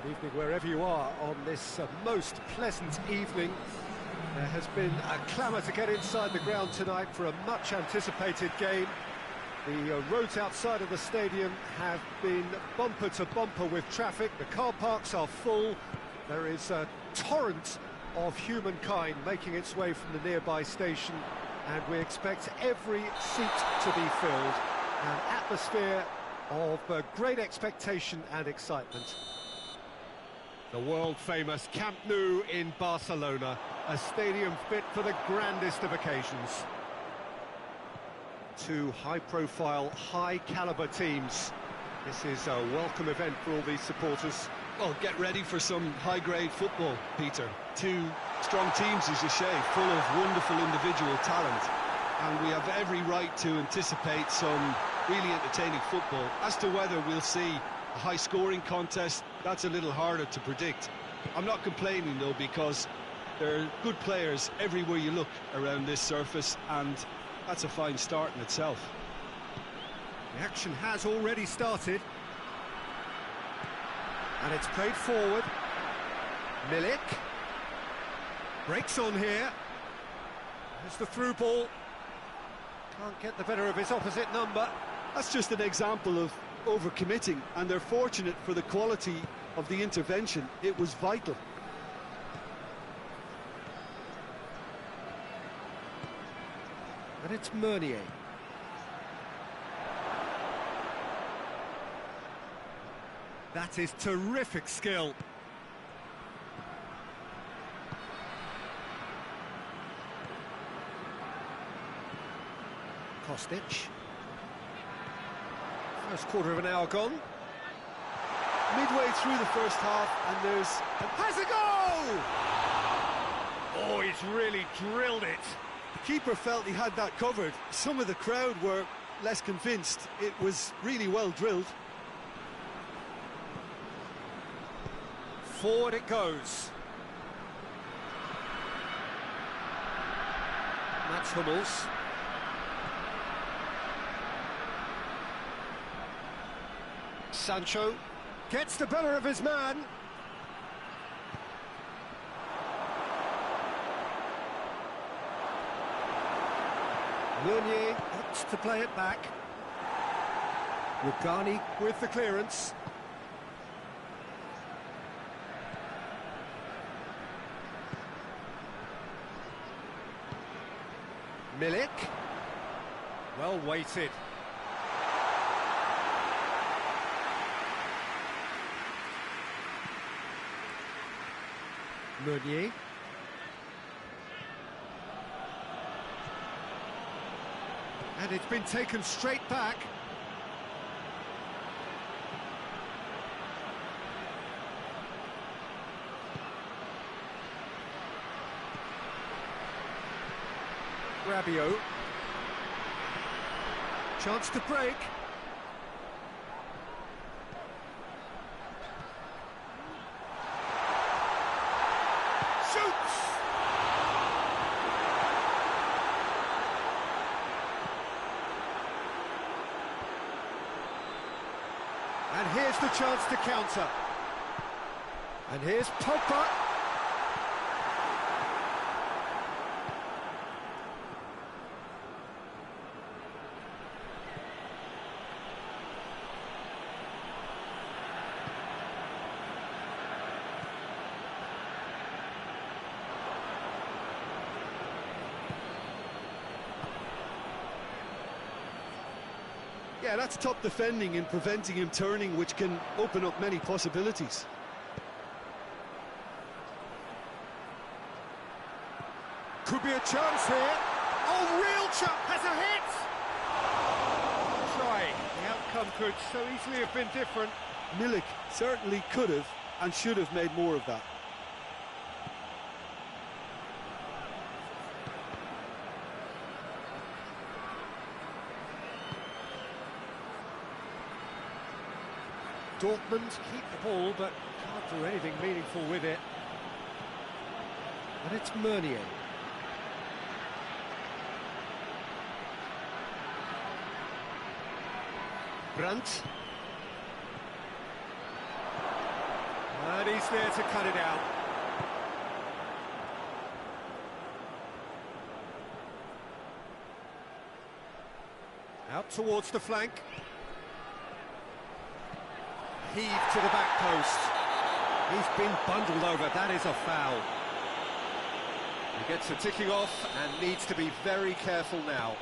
Evening wherever you are on this most pleasant evening. There has been a clamour to get inside the ground tonight for a much anticipated game. The roads outside of the stadium have been bumper to bumper with traffic. The car parks are full. There is a torrent of humankind making its way from the nearby station, and we expect every seat to be filled. An atmosphere of great expectation and excitement. The world-famous Camp Nou in Barcelona, a stadium fit for the grandest of occasions. Two high-profile, high-caliber teams. This is a welcome event for all these supporters. Well, get ready for some high-grade football, Peter. Two strong teams, as you say, full of wonderful individual talent. And we have every right to anticipate some really entertaining football. As to whether we'll see a high-scoring contest, that's a little harder to predict. I'm not complaining, though, because there are good players everywhere you look around this surface, and that's a fine start in itself. The action has already started. And it's played forward. Milik. Breaks on here. There's the through ball. Can't get the better of his opposite number. That's just an example of overcommitting, and they're fortunate for the quality of the intervention. It was vital. And it's Meunier. That is terrific skill. Kostic. First quarter of an hour gone. Midway through the first half, and there's... Has a goal! Oh, he's really drilled it. The keeper felt he had that covered. Some of the crowd were less convinced. It was really well drilled. Forward it goes. Mats Hummels. Sancho gets the better of his man. Meunier opts to play it back. Rugani with the clearance. Milik. Well weighted. Meunier. And it's been taken straight back. Rabiot. Chance to break. Shoots! And here's the chance to counter. And here's Pogba. Yeah, that's top defending and preventing him turning, which can open up many possibilities. Could be a chance here. Oh, real chance! Has a hit! Try. The outcome could so easily have been different. Milik certainly could have and should have made more of that. Dortmund keep the ball, but can't do anything meaningful with it. And it's Meunier. Brandt. And And he's there to cut it out. Out towards the flank. Heave to the back post. He's been bundled over, that is a foul. He gets a ticking off and needs to be very careful now.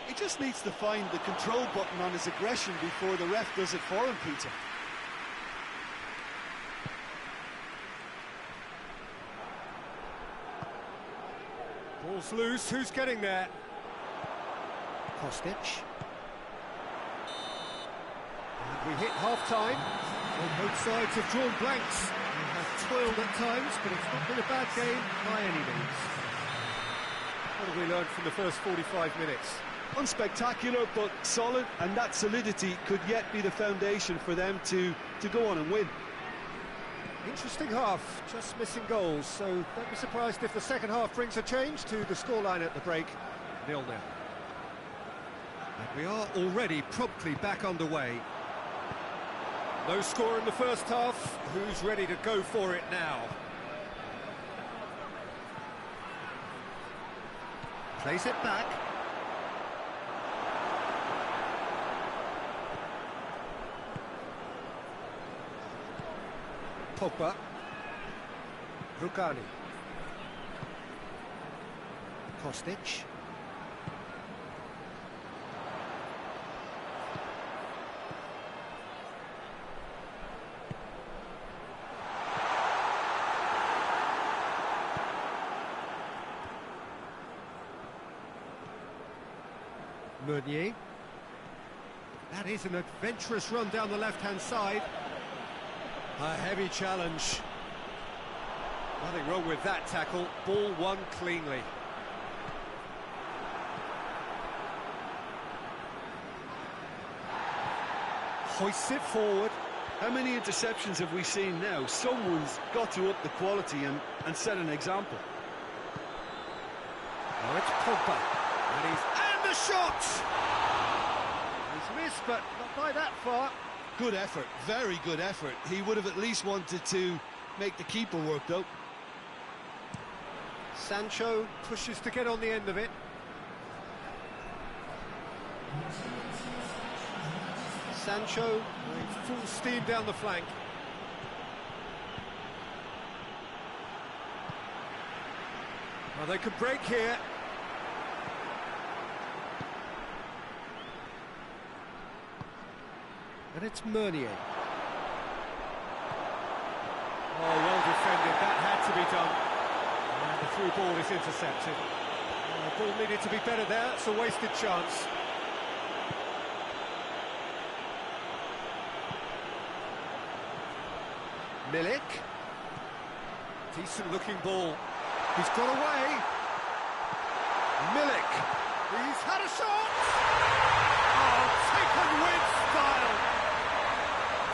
He just needs to find the control button on his aggression before the ref does it for him, Peter. Ball's loose, who's getting there? Kostic. And we hit half-time. Well, both sides have drawn blanks. They have toiled at times, but it's not been a bad game by any means. What have we learned from the first 45 minutes? Unspectacular, but solid, and that solidity could yet be the foundation for them to go on and win. Interesting half, just missing goals, so don't be surprised if the second half brings a change to the scoreline at the break, 0-0. And we are already promptly back underway. No score in the first half, who's ready to go for it now? Plays it back. Pogba. Rugani. Kostic. Meunier. That is an adventurous run down the left-hand side. A heavy challenge. Nothing wrong with that tackle. Ball won cleanly. Hoists it forward. How many interceptions have we seen now? Someone's got to up the quality and set an example. Now it's Pogba. And the shot! He's missed, but not by that far. Good effort, very good effort. He would have at least wanted to make the keeper work, though. Sancho pushes to get on the end of it. Sancho going full steam down the flank. Well, they could break here. And it's Meunier. Oh, well defended, that had to be done. And the through ball is intercepted. The ball needed to be better there, it's a wasted chance. Milik. Decent looking ball. He's got away. Milik. He's had a shot! Oh, taken with style.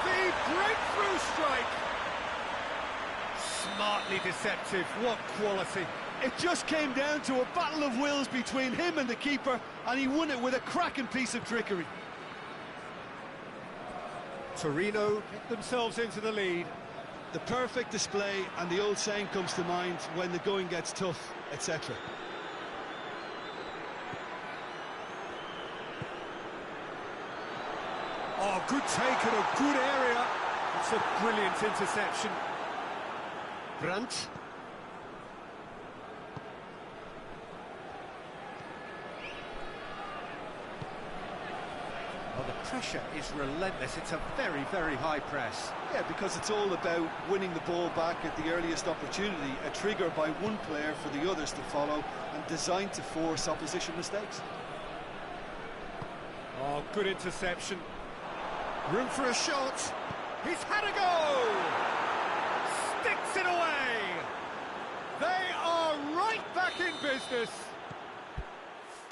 The breakthrough strike. Smartly deceptive, what quality. It just came down to a battle of wills between him and the keeper, and he won it with a cracking piece of trickery. Torino get themselves into the lead. The perfect display, and the old saying comes to mind, when the going gets tough, etc. Oh, good take in a good area. It's a brilliant interception. Brandt. Well, the pressure is relentless. It's a very, very high press. Yeah, because it's all about winning the ball back at the earliest opportunity, a trigger by one player for the others to follow, and designed to force opposition mistakes. Oh, good interception. Room for a shot. He's had a go! Sticks it away! They are right back in business.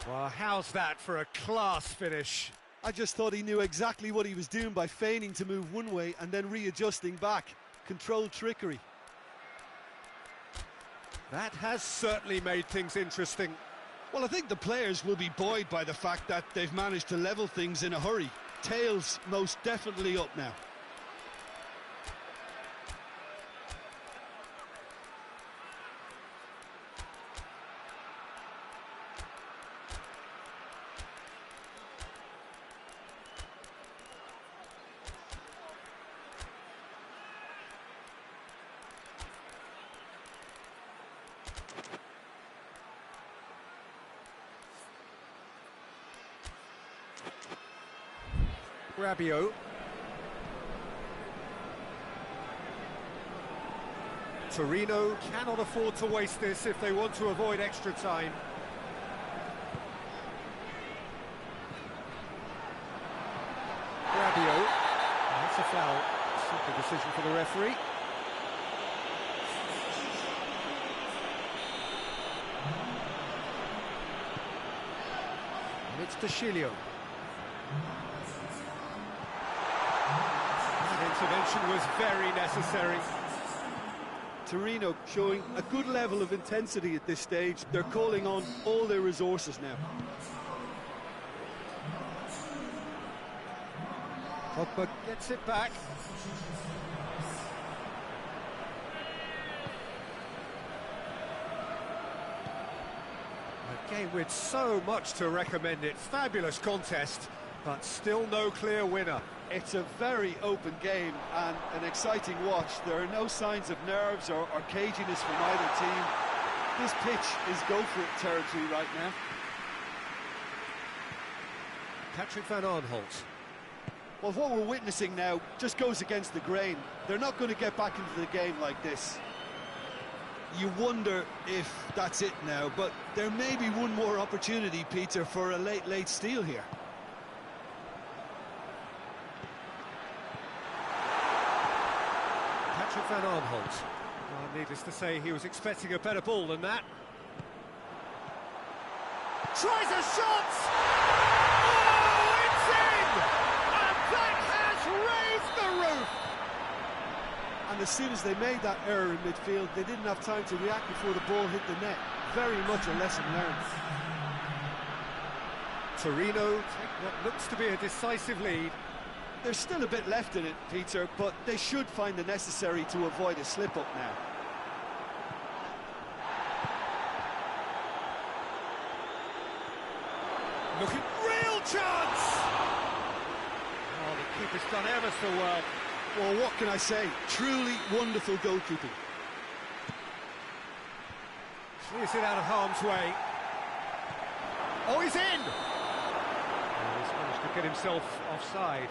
Well, how's that for a class finish? I just thought he knew exactly what he was doing by feigning to move one way and then readjusting back. Controlled trickery. That has certainly made things interesting. Well, I think the players will be buoyed by the fact that they've managed to level things in a hurry. Tails most definitely up now. Rabiot. Torino cannot afford to waste this if they want to avoid extra time. Rabiot. That's a foul. Simple decision for the referee. And it's Dashilio. That intervention was very necessary. Torino showing a good level of intensity at this stage. They're calling on all their resources now. Pogba gets it back. A game with so much to recommend it. Fabulous contest, but still no clear winner. It's a very open game and an exciting watch. There are no signs of nerves or caginess from either team. This pitch is go-for-it territory right now. Patrick van Aanholt. Well, what we're witnessing now just goes against the grain. They're not going to get back into the game like this. You wonder if that's it now, but there may be one more opportunity, Peter, for a late steal here. Patrick van Aanholt. Well, needless to say, he was expecting a better ball than that. Tries a shot! Oh, it's in! And that has raised the roof! And as soon as they made that error in midfield, they didn't have time to react before the ball hit the net. Very much a lesson learned. Torino take what looks to be a decisive lead. There's still a bit left in it, Peter, but they should find the necessary to avoid a slip-up now. Looking, real chance! Oh, the keeper's done ever so well. Well, what can I say? Truly wonderful goalkeeping. Clears it out of harm's way. Oh, he's in! Oh, he's managed to get himself offside.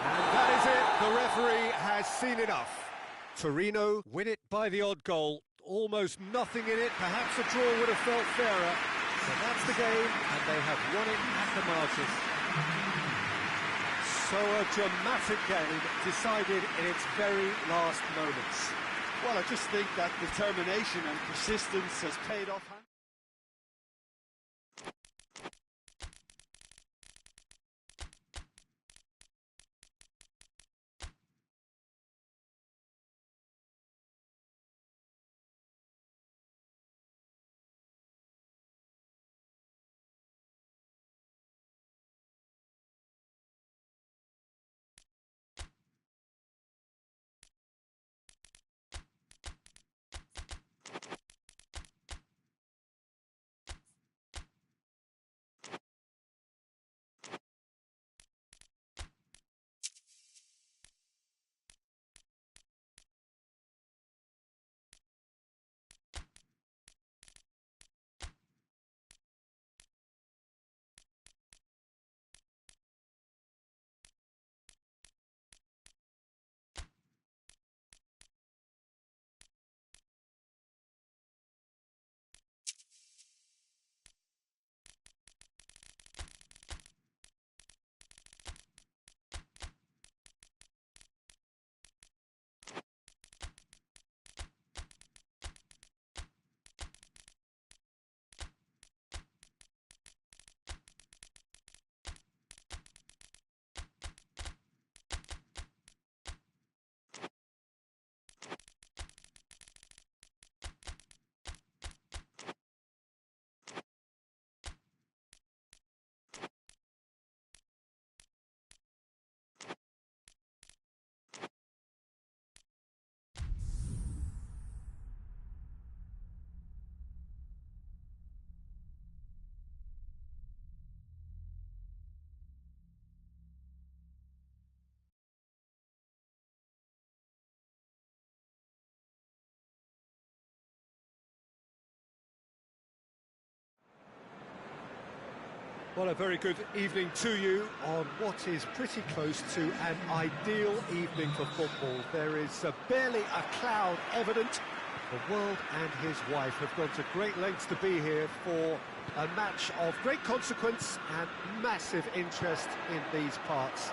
And that is it. The referee has seen enough. Torino win it by the odd goal. Almost nothing in it. Perhaps a draw would have felt fairer. But that's the game, and they have won it at the margin. So a dramatic game decided in its very last moments. Well, I just think that determination and persistence has paid off. Well, a very good evening to you on what is pretty close to an ideal evening for football. There is barely a cloud evident. The world and his wife have gone to great lengths to be here for a match of great consequence and massive interest in these parts.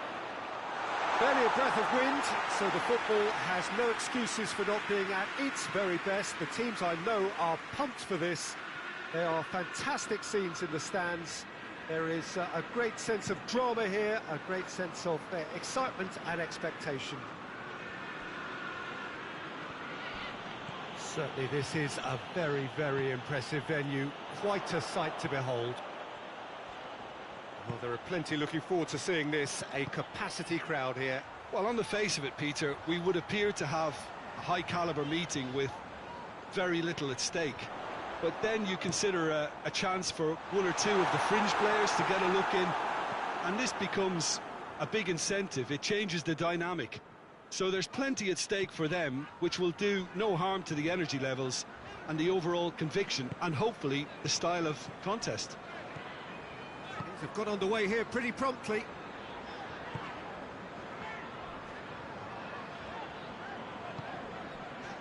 Barely a breath of wind, so the football has no excuses for not being at its very best. The teams I know are pumped for this. There are fantastic scenes in the stands. There is a great sense of drama here, a great sense of excitement and expectation. Certainly this is a very, very impressive venue, quite a sight to behold. Well, there are plenty looking forward to seeing this, a capacity crowd here. Well, on the face of it, Peter, we would appear to have a high-caliber meeting with very little at stake. But then you consider a chance for one or two of the fringe players to get a look in, and this becomes a big incentive. It changes the dynamic. So there's plenty at stake for them, which will do no harm to the energy levels and the overall conviction, and hopefully the style of contest. Things have got underway here pretty promptly.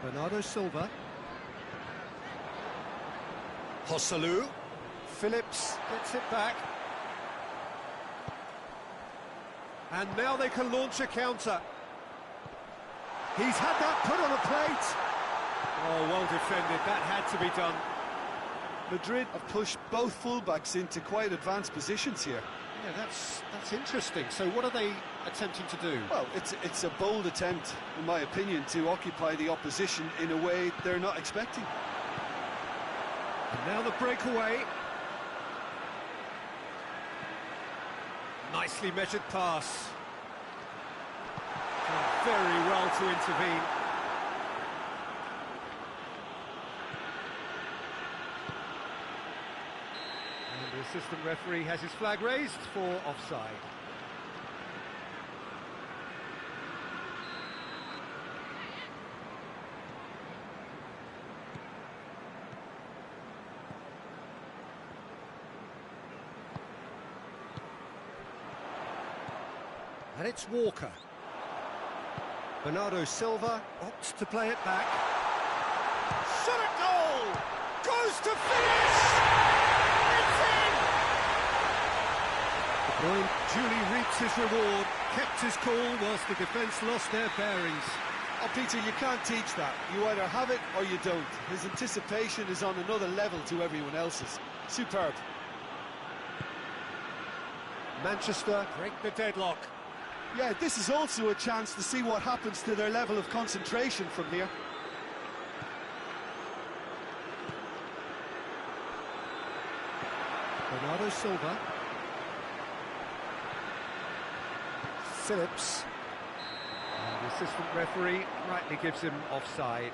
Bernardo Silva. Joselu. Phillips gets it back. And now they can launch a counter. He's had that put on a plate. Oh, well defended. That had to be done. Madrid have pushed both fullbacks into quite advanced positions here. Yeah, that's interesting. So what are they attempting to do? Well, it's a bold attempt, in my opinion, to occupy the opposition in a way they're not expecting. And now the breakaway. Nicely measured pass. Done very well to intervene. And the assistant referee has his flag raised for offside. And it's Walker. Bernardo Silva opts to play it back. Shot at goal! Goes to finish! It's in! De Bruyne duly reaps his reward, kept his cool whilst the defence lost their bearings. Oh, Peter, you can't teach that. You either have it or you don't. His anticipation is on another level to everyone else's. Superb. Manchester break the deadlock. Yeah, this is also a chance to see what happens to their level of concentration from here. Bernardo Silva. Phillips. And the assistant referee rightly gives him offside.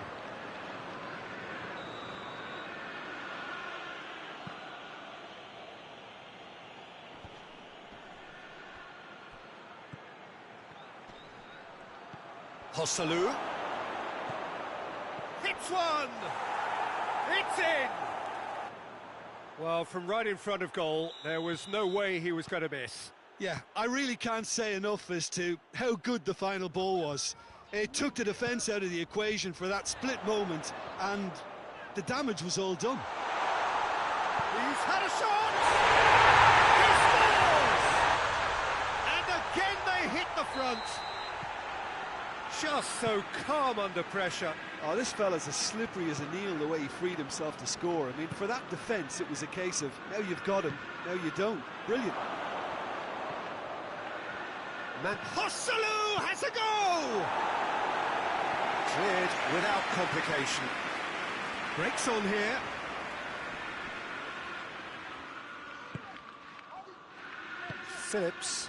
Joselu. Hits one! It's in! Well, from right in front of goal, there was no way he was going to miss. Yeah, I really can't say enough as to how good the final ball was. It took the defence out of the equation for that split moment, and the damage was all done. He's had a shot! He scores! And again they hit the front. Just so calm under pressure. Oh, this fella's as slippery as a Neil, the way he freed himself to score. I mean, for that defence, it was a case of, now you've got him, now you don't. Brilliant. Joselu has a go! Cleared without complication. Breaks on here. Phillips.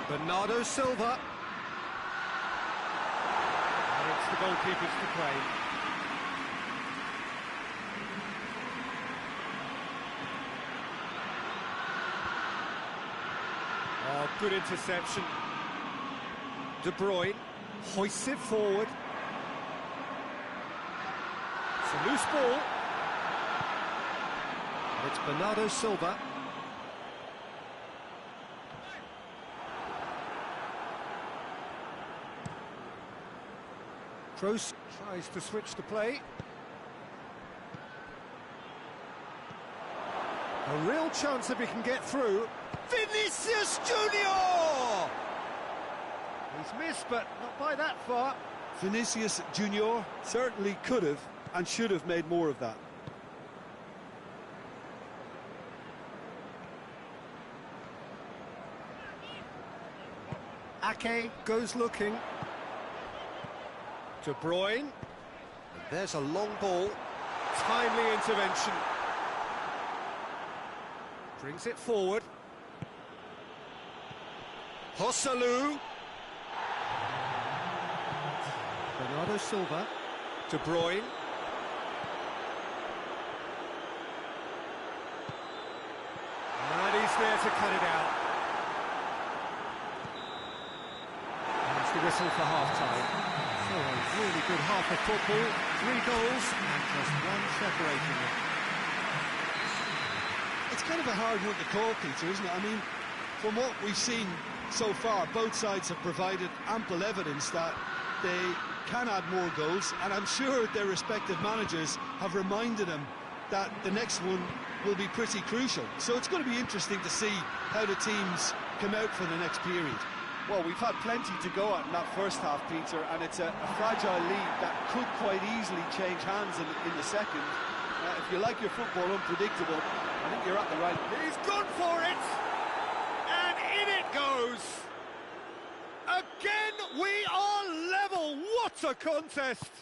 Bernardo Silva. And it's the goalkeepers to claim. Oh, good interception. De Bruyne hoists it forward. It's a loose ball. It's Bernardo Silva. Kroos tries to switch the play. A real chance if he can get through. Vinicius Junior! He's missed, but not by that far. Vinicius Junior certainly could have and should have made more of that. Ake goes looking. De Bruyne. And there's a long ball. Timely intervention. Brings it forward. Joselu. Bernardo Silva. De Bruyne. And he's there to cut it out. That's the whistle for half-time. So a really good half of football. 3 goals and just one separating them. It's kind of a hard one to call, Peter, isn't it? I mean, from what we've seen so far, both sides have provided ample evidence that they can add more goals, and I'm sure their respective managers have reminded them that the next one will be pretty crucial. So it's going to be interesting to see how the teams come out for the next period. Well, we've had plenty to go at in that first half, Peter, and it's a fragile lead that could quite easily change hands in the second. If you like your football unpredictable, I think you're at the right... He's gone for it! And in it goes! Again, we are level! What a contest!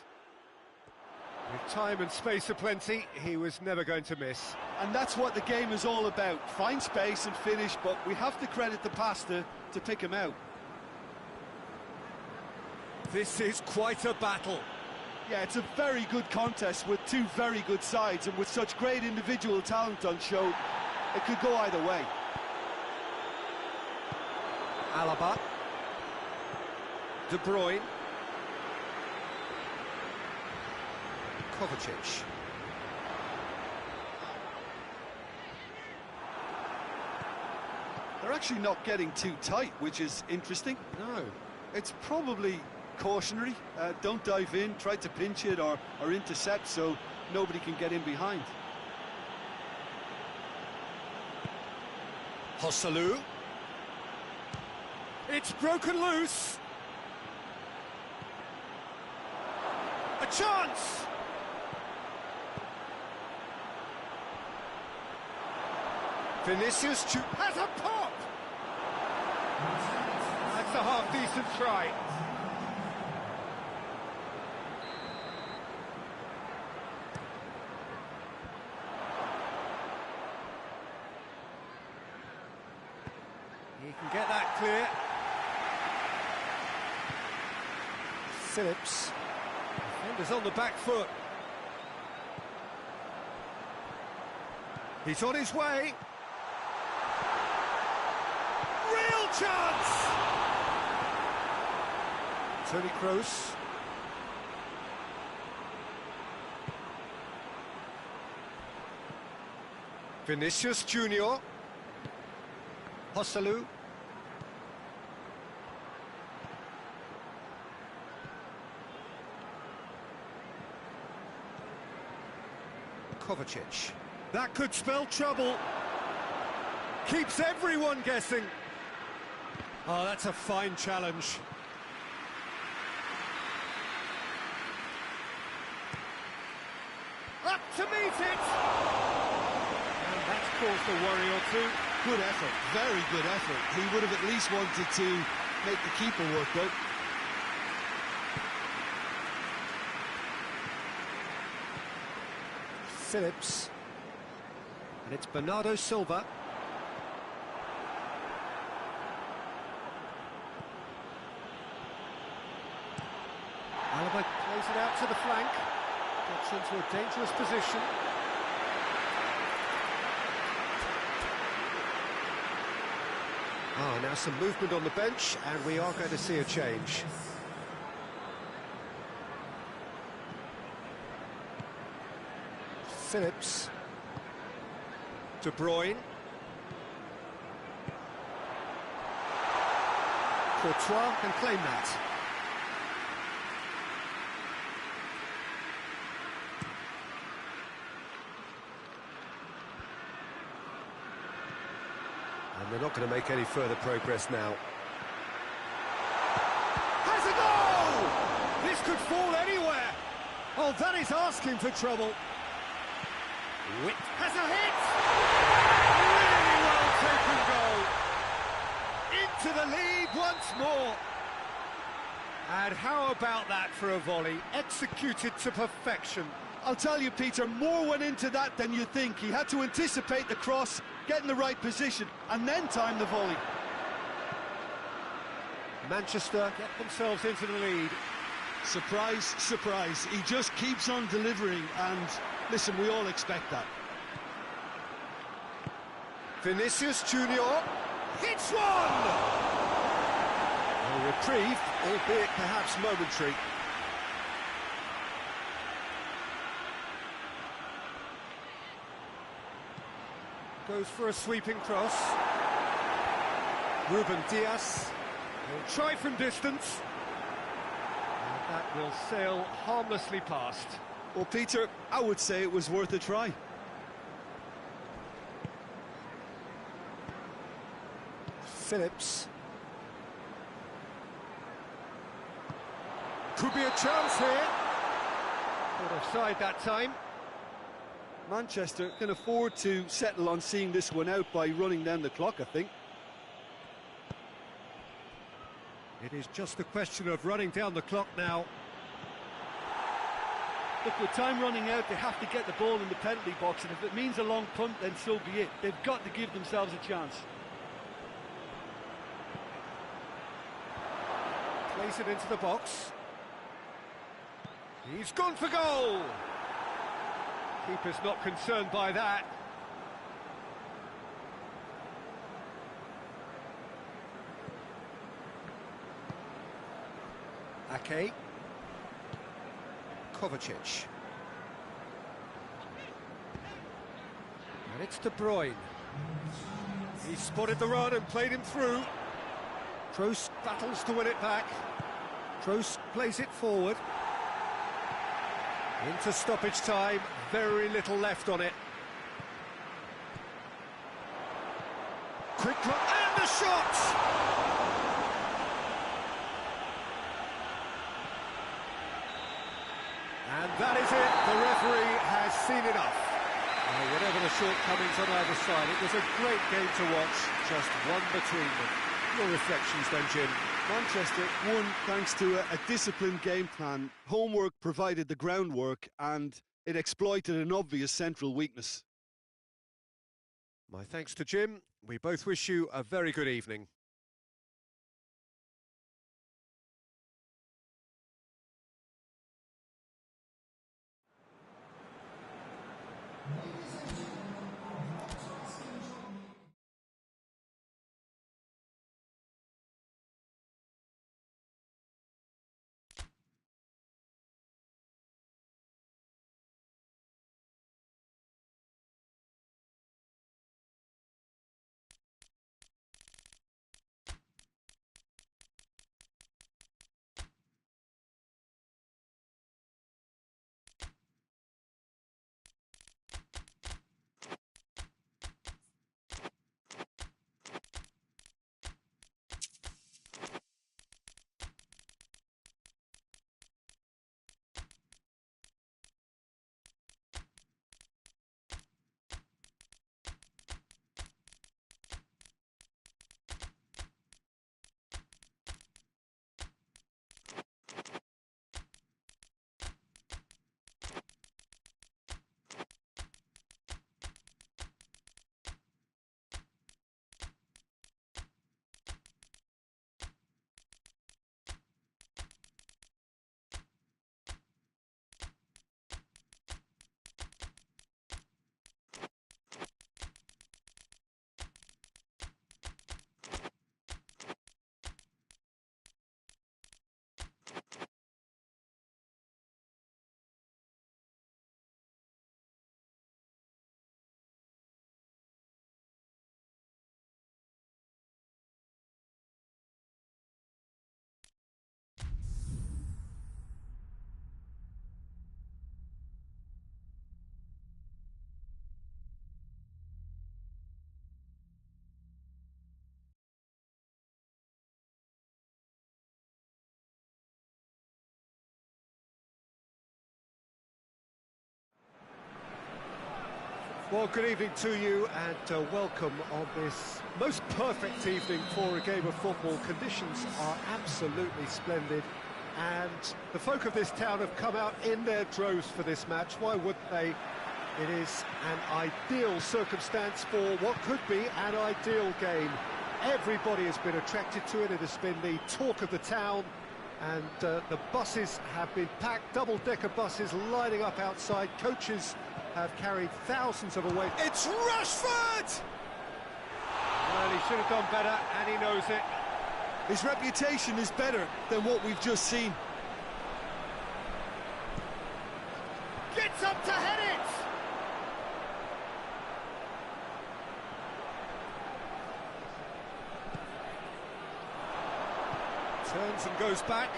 With time and space aplenty, he was never going to miss. And that's what the game is all about. Find space and finish, but we have to credit the pass to pick him out. This is quite a battle. Yeah, it's a very good contest with 2 very good sides, and with such great individual talent on show, it could go either way. Alaba. De Bruyne. Kovacic. They're actually not getting too tight, which is interesting. No. It's probably cautionary. Don't dive in, try to pinch it or intercept so nobody can get in behind. Joselu. It's broken loose. A chance! Vinicius has a pop! That's a half-decent try. He can get that clear. Phillips. Defender's on the back foot. He's on his way. Real chance! Toni Kroos. Vinicius Junior. Joselu. Kovacic. That could spell trouble. Keeps everyone guessing. Oh, that's a fine challenge. Up to meet it! And that's caused a worry or two. Good effort, very good effort. He would have at least wanted to make the keeper work, though. Phillips. And it's Bernardo Silva. Alaba plays it out to the flank. Gets into a dangerous position. Ah, now some movement on the bench, and we are going to see a change. Phillips. De Bruyne. Courtois can claim that. And they're not going to make any further progress now. Has a goal! This could fall anywhere. Oh, that is asking for trouble. Witt has a hit! Really well taken goal. Into the lead once more. And how about that for a volley? Executed to perfection. I'll tell you, Peter, more went into that than you think. He had to anticipate the cross, get in the right position, and then time the volley. Manchester get themselves into the lead. Surprise, surprise. He just keeps on delivering, and listen, we all expect that. Vinicius Junior hits one! A reprieve, albeit perhaps momentary. Goes for a sweeping cross. Ruben Diaz. He'll try from distance. And that will sail harmlessly past. Well, Peter, I would say it was worth a try. Phillips. Could be a chance here. But offside that time. Manchester can afford to settle on seeing this one out by running down the clock, I think. It is just a question of running down the clock now. Look, with time running out, they have to get the ball in the penalty box, and if it means a long punt, then so be it. They've got to give themselves a chance. Plays it into the box. He's gone for goal! Keeper's not concerned by that. Ake. Kovacic. And it's De Bruyne. He spotted the run and played him through. Kroos battles to win it back. Kroos plays it forward. Into stoppage time, very little left on it. Quick look, and the shot! And that is it, the referee has seen enough. Whatever the shortcomings on either side, it was a great game to watch, just one between them. Your reflections then, Jim? Manchester won thanks to a disciplined game plan. Homework provided the groundwork, and it exploited an obvious central weakness. My thanks to Jim. We both wish you a very good evening. Well, good evening to you and welcome on this most perfect evening for a game of football. Conditions are absolutely splendid and the folk of this town have come out in their droves for this match. Why wouldn't they? It is an ideal circumstance for what could be an ideal game. Everybody has been attracted to it. It has been the talk of the town, and the buses have been packed, double-decker buses lining up outside. Coaches have carried thousands of away. It's Rashford! Well, he should have done better, and he knows it. His reputation is better than what we've just seen. Gets up to head it! Turns and goes back.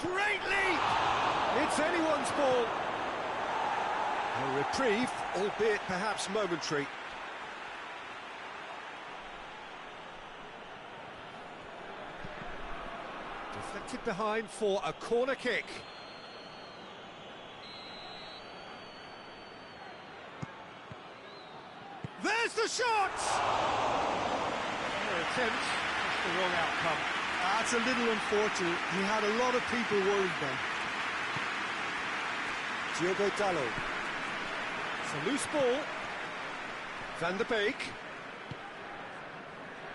Great leap! It's anyone's ball. A reprieve, albeit perhaps momentary. Deflected behind for a corner kick. There's the shot! Their attempt, just the wrong outcome. That's a little unfortunate. He had a lot of people worried then. Diogo Dalot. It's a loose ball. Van der Beek.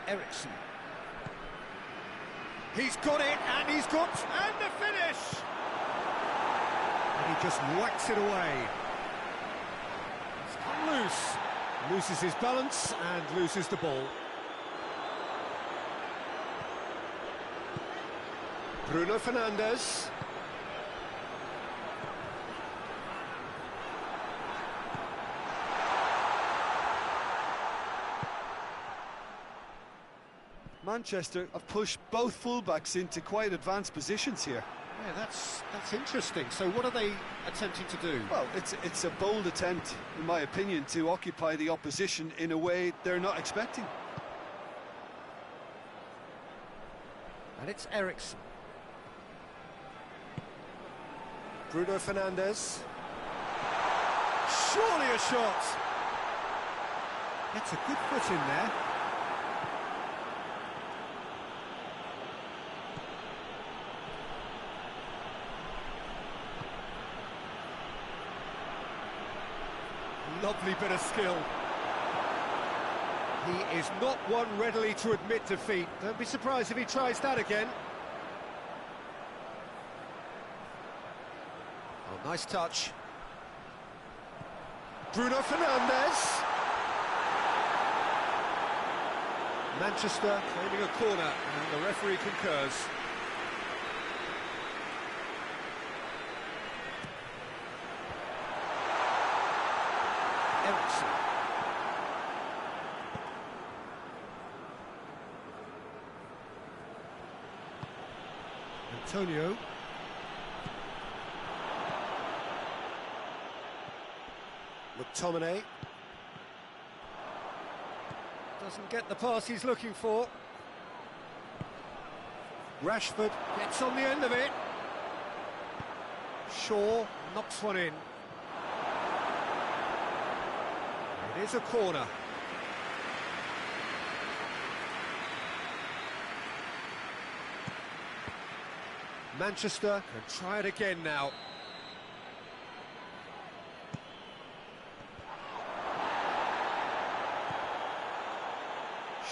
Ericsson. He's got it, and he's got... and the finish! And he just whacks it away. It's come loose. Loses his balance and loses the ball. Bruno Fernandes. Manchester have pushed both fullbacks into quite advanced positions here. Yeah, that's interesting. So what are they attempting to do? Well, it's a bold attempt, in my opinion, to occupy the opposition in a way they're not expecting. And it's Ericsson. Bruno Fernandes. Surely a shot. Gets a good foot in there. Lovely bit of skill. He is not one readily to admit defeat. Don't be surprised if he tries that again. Oh, nice touch. Bruno Fernandes. Manchester claiming a corner, and the referee concurs. Ericsson. Antonio. McTominay. Doesn't get the pass he's looking for. Rashford gets on the end of it. Shaw knocks one in. It is a corner. Manchester can try it again now.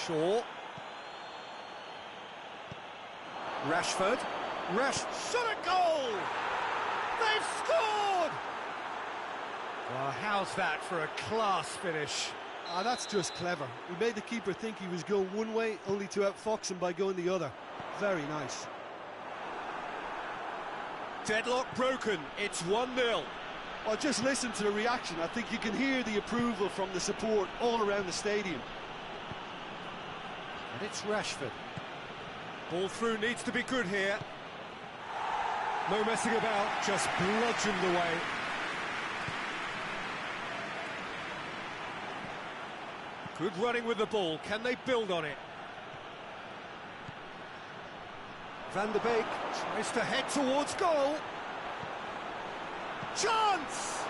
Shaw. Rashford. Shot a goal! They've scored! Well, how's that for a class finish? That's just clever. He made the keeper think he was going one way, only to outfox him by going the other. Very nice. Deadlock broken. It's 1-0. Well, just listen to the reaction. I think you can hear the approval from the support all around the stadium. And it's Rashford. Ball through needs to be good here. No messing about, just bludgeoned away. Good running with the ball. Can they build on it? Van der Beek tries to head towards goal. Chance!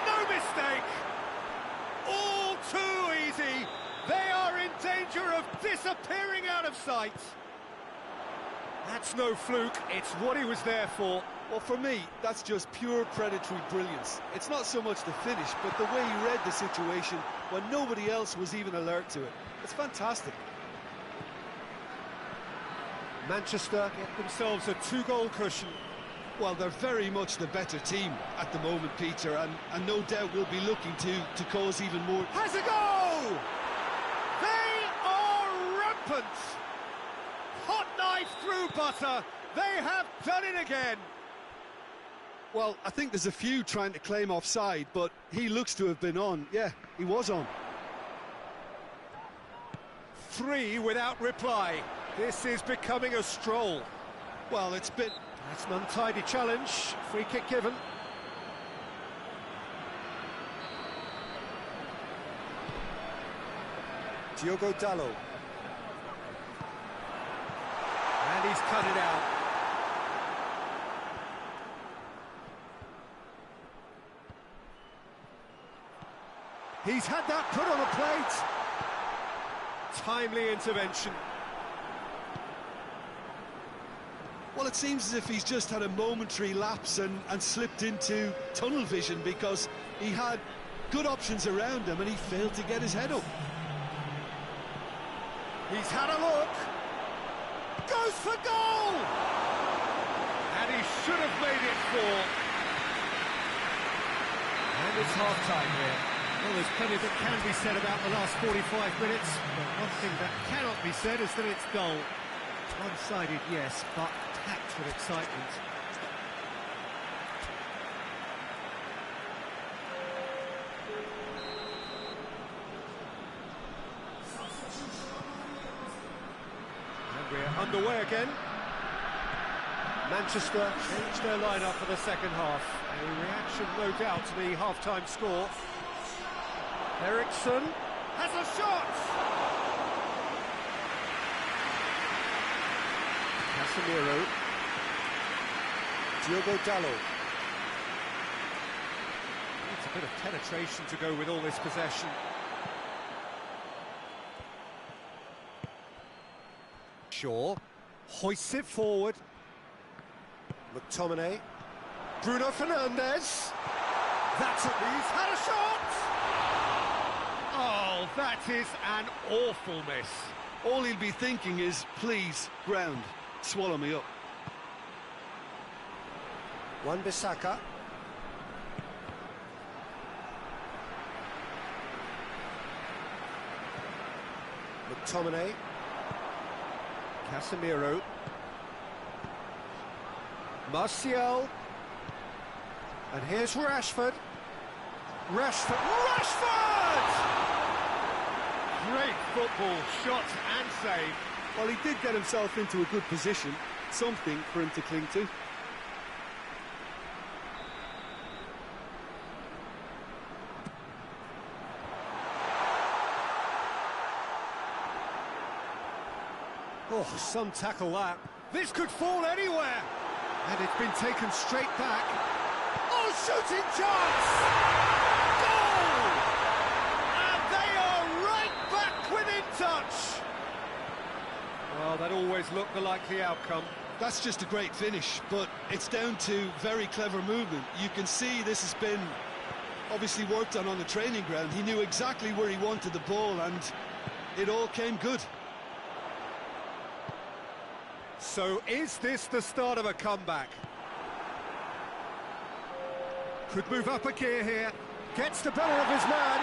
No mistake! too easy. They are in danger of disappearing out of sight. That's no fluke, it's what he was there for. Well, for me, that's just pure predatory brilliance. It's not so much the finish, but the way he read the situation when nobody else was even alert to it. It's fantastic. Manchester get themselves a 2-goal cushion. Well, they're very much the better team at the moment, Peter, and no doubt will be looking to cause even more. Has a goal! They are rampant! Hot knife through butter, they have done it again! Well, I think there's a few trying to claim offside, but he looks to have been on. Yeah, he was on. 3 without reply. This is becoming a stroll. Well, it's been... That's an untidy challenge. Free kick given. Diogo Dalot. And he's cut it out. He's had that put on a plate. Timely intervention. Well, it seems as if he's just had a momentary lapse and slipped into tunnel vision, because he had good options around him and he failed to get his head up. He's had a look. Goes for goal! And he should have made it 4. And it's half-time here. Well, there's plenty that can be said about the last 45 minutes, but one thing that cannot be said is that it's dull. One-sided, yes, but packed with excitement. And we're underway again. Manchester changed their lineup for the second half. A reaction, no doubt, to the half-time score. Eriksson has a shot! Casemiro. Diogo Dalot. Needs a bit of penetration to go with all this possession. Shaw hoists it forward. McTominay. Bruno Fernandes. That's at least had a shot! Oh, that is an awful miss. All he'll be thinking is, please, ground, swallow me up. Wan-Bissaka. McTominay. Casemiro. Martial. And here's Rashford. Rashford! Great football, shot and save. Well, he did get himself into a good position, something for him to cling to. Oh, some tackle that. This could fall anywhere. And it's been taken straight back. Oh, shooting chance! Goal! And they are right back within touch. Well, that always looked the likely outcome. That's just a great finish, but it's down to very clever movement. You can see this has been obviously worked on the training ground. He knew exactly where he wanted the ball, and it all came good. So is this the start of a comeback? Could move up a gear here. Gets the better of his man.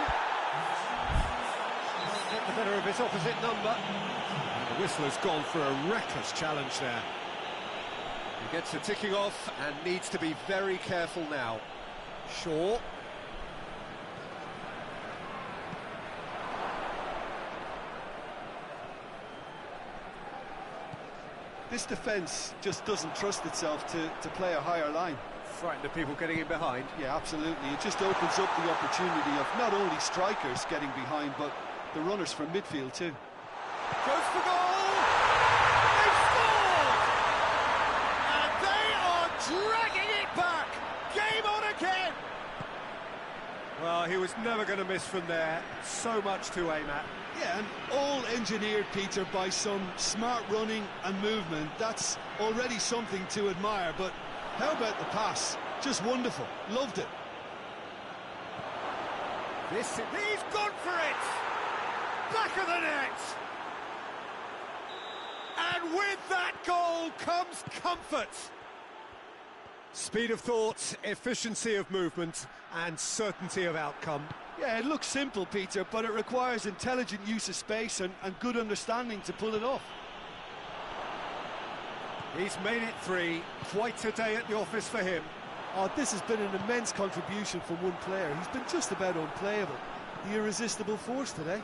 Can't get the better of his opposite number. And the whistle has gone for a reckless challenge there. He gets the ticking off and needs to be very careful now. Shaw. This defence just doesn't trust itself to play a higher line. Frightened of people getting in behind. Yeah, absolutely. It just opens up the opportunity of not only strikers getting behind, but the runners from midfield too. Goes for goal! They've scored! And they are dragging it back! Game on again! Well, he was never going to miss from there. So much to aim at. Yeah, and all engineered, Peter, by some smart running and movement. That's already something to admire, but how about the pass? Just wonderful. Loved it. He's gone for it! Back of the net! And with that goal comes comfort. Speed of thought, efficiency of movement, and certainty of outcome. Yeah, it looks simple, Peter, but it requires intelligent use of space and good understanding to pull it off. He's made it 3. Quite a day at the office for him. Oh, this has been an immense contribution from one player. He's been just about unplayable. The irresistible force today.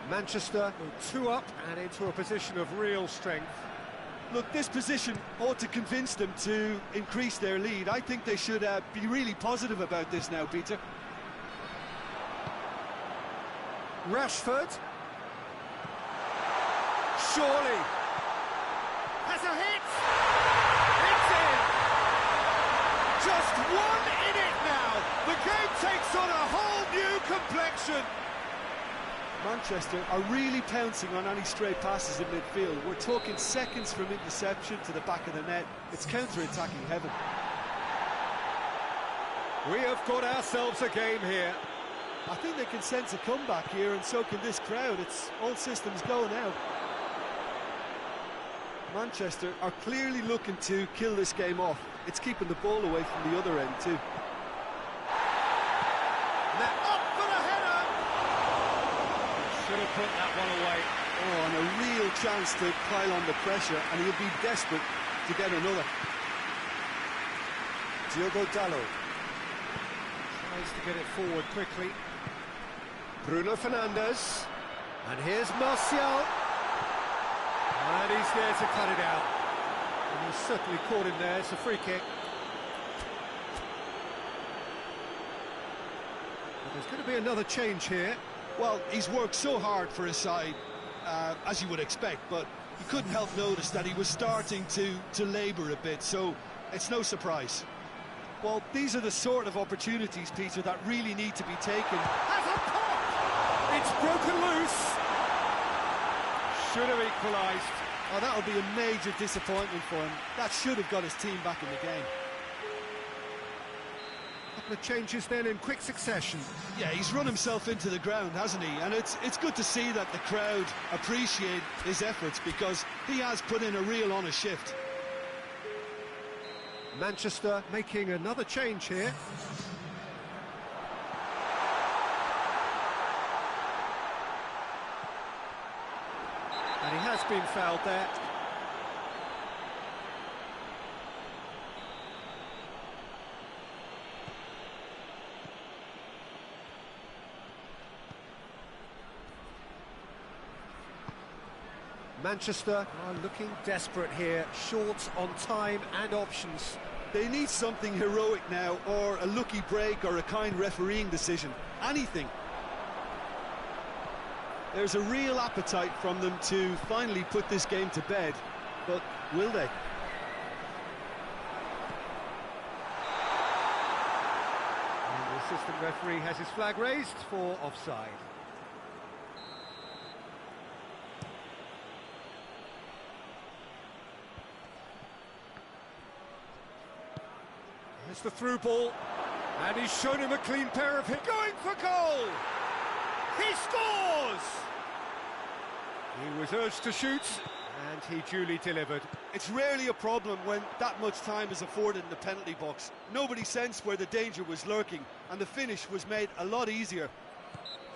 Manchester go 2 up and into a position of real strength. Look, this position ought to convince them to increase their lead. I think they should be really positive about this now, Peter. Rashford. Surely. Has a hit. It's in. Just one in it now. The game takes on a whole new complexion. Manchester are really pouncing on any stray passes in midfield. We're talking seconds from interception to the back of the net. It's counter-attacking heaven. We have got ourselves a game here. I think they can sense a comeback here, and so can this crowd. It's all systems go now. Manchester are clearly looking to kill this game off. It's keeping the ball away from the other end too. Should have put that one away. Oh, and a real chance to pile on the pressure, and he'll be desperate to get another. Diogo Dalot tries to get it forward quickly. Bruno Fernandes, and here's Martial, and he's there to cut it out. And he's certainly caught him there. It's a free kick. But there's going to be another change here. Well, he's worked so hard for his side, as you would expect, but you couldn't help notice that he was starting to labour a bit, so it's no surprise. Well, these are the sort of opportunities, Peter, that really need to be taken. Has a pop! It's broken loose. Should have equalised. Oh, that'll be a major disappointment for him. That should have got his team back in the game. Couple of changes then in quick succession. Yeah, he's run himself into the ground, hasn't he? And it's good to see that the crowd appreciate his efforts, because he has put in a real honest shift. Manchester making another change here. And he has been fouled there. Manchester are looking desperate here, short on time and options. They need something heroic now, or a lucky break, or a kind refereeing decision. Anything. There's a real appetite from them to finally put this game to bed, but will they? And the assistant referee has his flag raised for offside. There's the through ball, and he's shown him a clean pair of hits. Going for goal! He scores! He was urged to shoot, and he duly delivered. It's rarely a problem when that much time is afforded in the penalty box. Nobody sensed where the danger was lurking, and the finish was made a lot easier.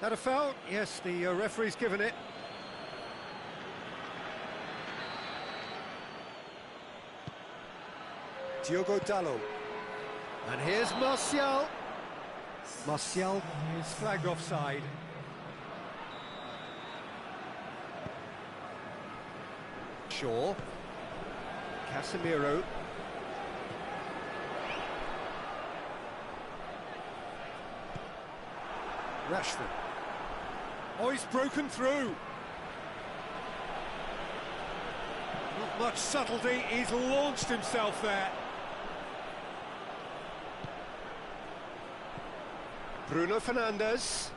That a foul? Yes, the referee's given it. Diogo Dalot. And here's Martial. Martial is flagged offside. Shaw. Casemiro. Rashford. Oh, he's broken through. Not much subtlety, he's launched himself there. Bruno Fernandes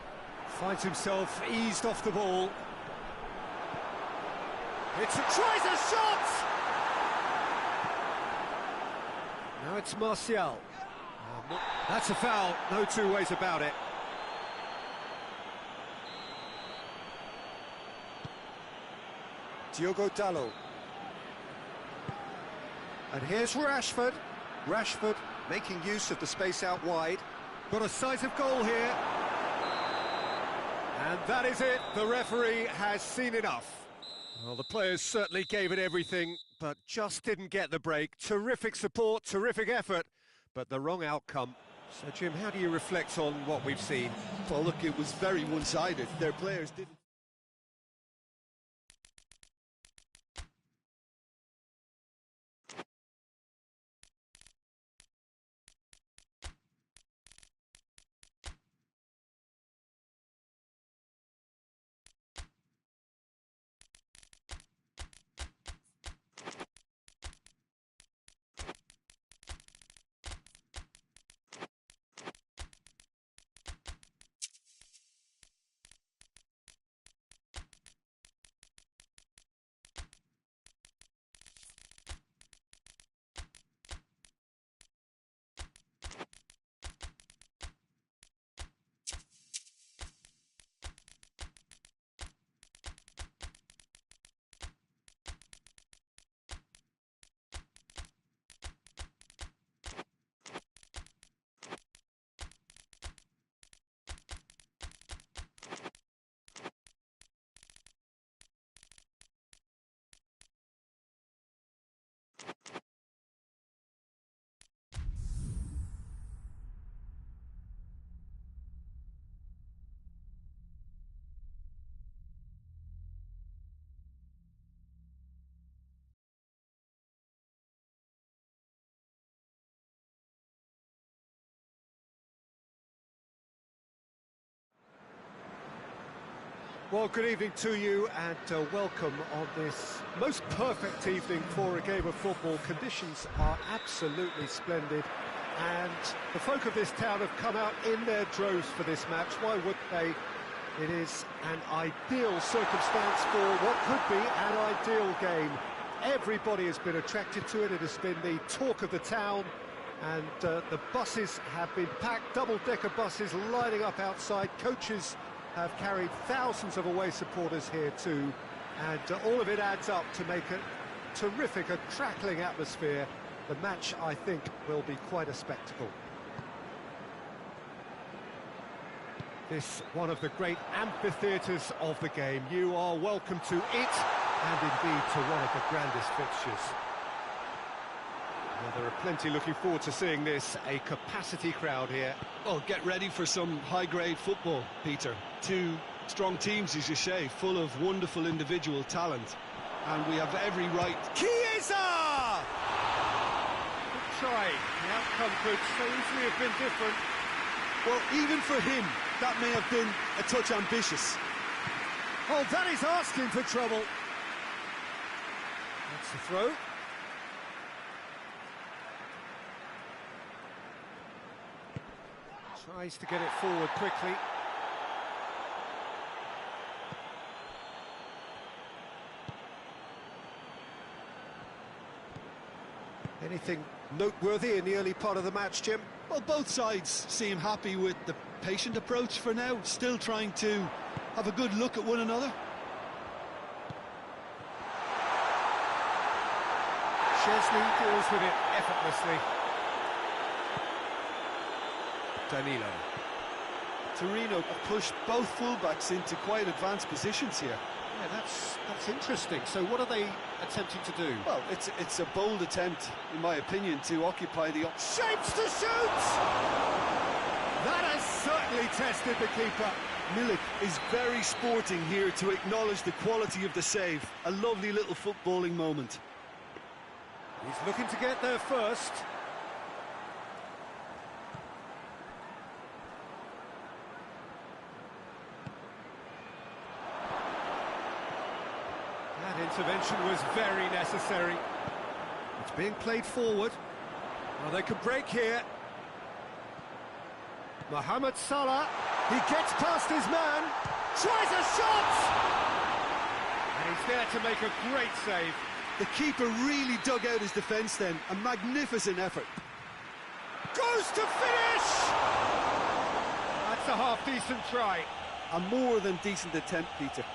finds himself eased off the ball. Tries a shot! Now it's Martial. That's a foul, no two ways about it. Diogo Dalot. And here's Rashford. Rashford making use of the space out wide. Got a sight of goal here. And that is it. The referee has seen enough. Well, the players certainly gave it everything, but just didn't get the break. Terrific support, terrific effort, but the wrong outcome. So, Jim, how do you reflect on what we've seen? Well, look, it was very one-sided. Their players didn't... Well, good evening to you and welcome on this most perfect evening for a game of football. Conditions are absolutely splendid and the folk of this town have come out in their droves for this match. Why wouldn't they? It is an ideal circumstance for what could be an ideal game. Everybody has been attracted to it. It has been the talk of the town and the buses have been packed, double-decker buses lining up outside. Coaches have carried thousands of away supporters here too, and all of it adds up to make a terrific, a crackling atmosphere. The match, I think, will be quite a spectacle. This one of the great amphitheatres of the game. You are welcome to it, and indeed to one of the grandest fixtures. Well, there are plenty looking forward to seeing this, a capacity crowd here. Well, get ready for some high-grade football, Peter. Two strong teams, as you say, full of wonderful individual talent. And we have every right... Chiesa! Good try. The outcome could so easily have been different. Well, even for him, that may have been a touch ambitious. Oh, that is asking for trouble. That's the throw. Tries to get it forward quickly. Anything noteworthy in the early part of the match, Jim? Well, both sides seem happy with the patient approach for now, still trying to have a good look at one another. Chesney deals with it effortlessly. Danilo. Torino pushed both fullbacks into quite advanced positions here. Yeah, that's interesting. So what are they attempting to do? Well, it's a bold attempt, in my opinion, to occupy the... Shapes to shoot! That has certainly tested the keeper. Milik is very sporting here to acknowledge the quality of the save. A lovely little footballing moment. He's looking to get there first. That intervention was very necessary. It's being played forward. Well, they could break here. Mohamed Salah, he gets past his man, tries a shot! And he's there to make a great save. The keeper really dug out his defence then, a magnificent effort. Goes to finish! That's a half-decent try. A more than decent attempt, Peter.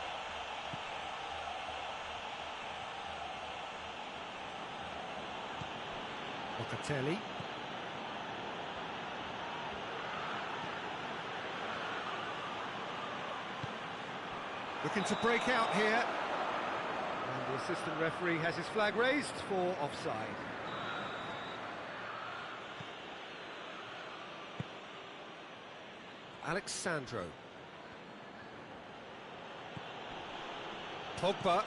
Locatelli. Looking to break out here. And the assistant referee has his flag raised for offside. Alexandro. Pogba.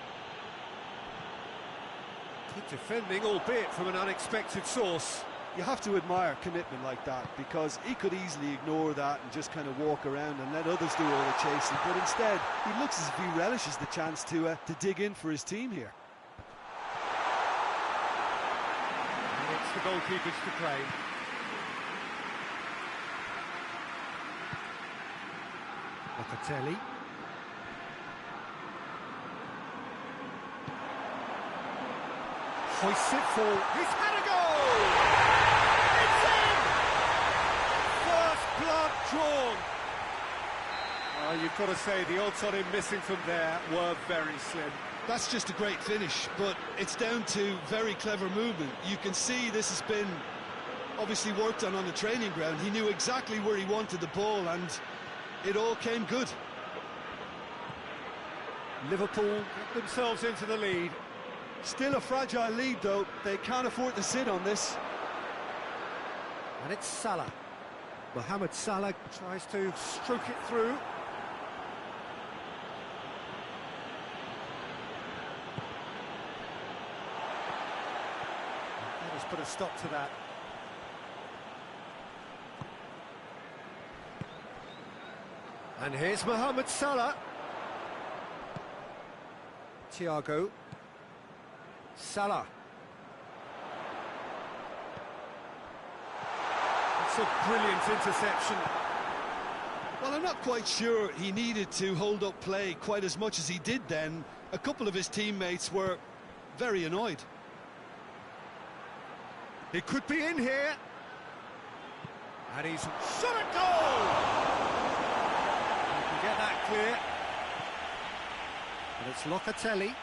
Good defending, albeit from an unexpected source. You have to admire commitment like that, because he could easily ignore that and just kind of walk around and let others do all the chasing, but instead he looks as if he relishes the chance to dig in for his team here. And it's the goalkeepers to claim. Locatelli. Hoists it forward. He's had a goal! It's in! First blood drawn. Well, you've got to say the odds on him missing from there were very slim. That's just a great finish, but it's down to very clever movement. You can see this has been obviously worked on the training ground. He knew exactly where he wanted the ball, and it all came good. Liverpool get themselves into the lead. Still a fragile lead, though. They can't afford to sit on this. And it's Salah. Mohamed Salah tries to stroke it through. That has put a stop to that. And here's Mohamed Salah. Thiago. Salah. It's a brilliant interception. Well, I'm not quite sure he needed to hold up play quite as much as he did then. A couple of his teammates were very annoyed. He could be in here. And he's shot a goal! He can get that clear. And it's Locatelli.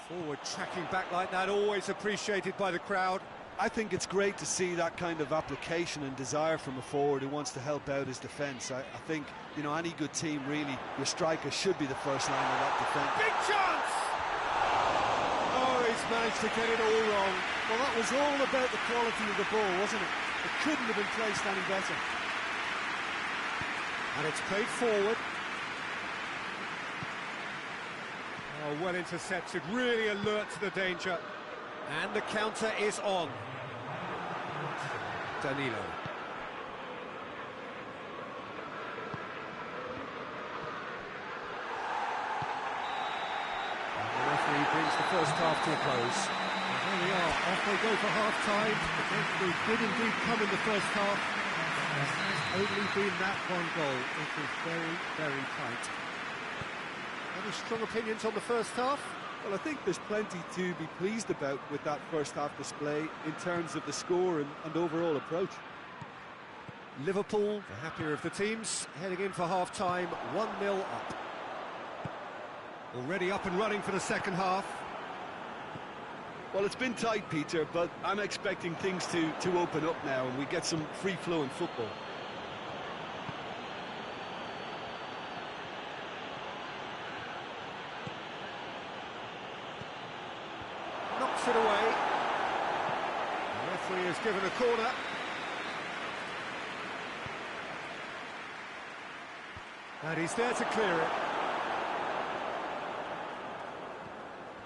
Forward tracking back like that, always appreciated by the crowd. I think it's great to see that kind of application and desire from a forward who wants to help out his defence. I think, you know, any good team, really, your striker should be the first line of that defence. Big chance! Oh, he's managed to get it all wrong. Well, that was all about the quality of the ball, wasn't it? It couldn't have been placed any better. And it's played forward. Oh, well intercepted, really alert to the danger. And the counter is on. Danilo. And the referee brings the first half to a close. And here we are, off they go for half-time. They did indeed come in the first half. There has only been that one goal. It was very, very tight. Any strong opinions on the first half? Well, I think there's plenty to be pleased about with that first half display in terms of the score and overall approach. Liverpool, the happier of the teams, heading in for half-time, 1-0 up. Already up and running for the second half. Well, it's been tight, Peter, but I'm expecting things to open up now and we get some free-flowing football. Knocks it away. The referee has given a corner. And he's there to clear it.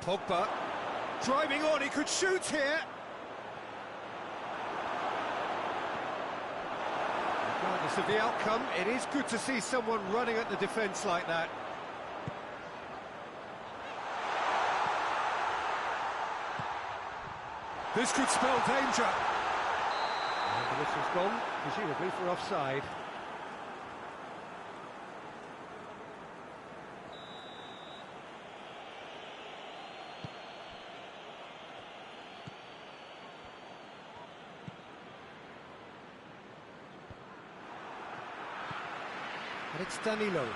Pogba driving on, he could shoot here. Regardless of the outcome, it is good to see someone running at the defence like that. This could spell danger. And the The whistle's gone, presumably for offside. And it's Danilo.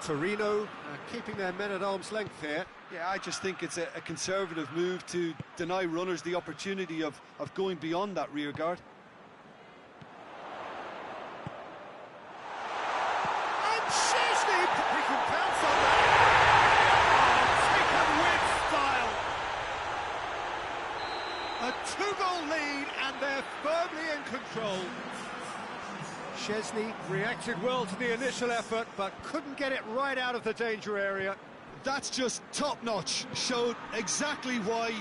Torino keeping their men at arm's length here. Yeah, I just think it's a conservative move to deny runners the opportunity of going beyond that rear guard. And Szczesny! He can pounce on that! Oh, taken with style! A two-goal lead, and they're firmly in control. Szczesny reacted well to the initial effort, but couldn't get it right out of the danger area. That's just top-notch. Showed exactly why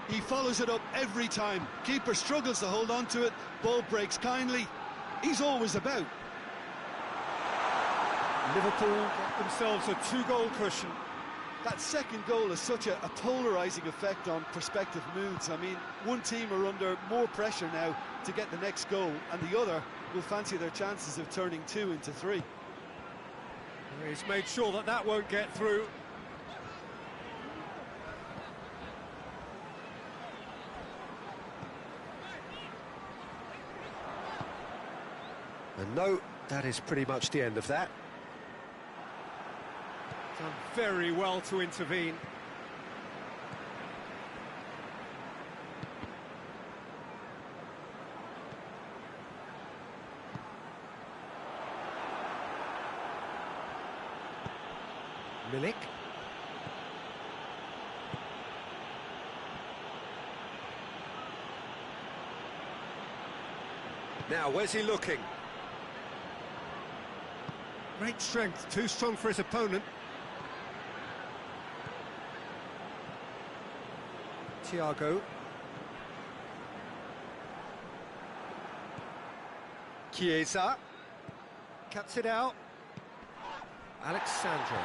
he follows it up every time. Keeper struggles to hold on to it, ball breaks kindly. He's always about. Liverpool get themselves a two-goal cushion. That second goal has such a polarising effect on prospective moods. I mean, one team are under more pressure now to get the next goal, and the other will fancy their chances of turning 2 into 3. He's made sure that that won't get through. And no, that is pretty much the end of that. Done very well to intervene. Milik. Now, where's he looking? Great strength, too strong for his opponent. Thiago. Chiesa. Cuts it out. Alexandro.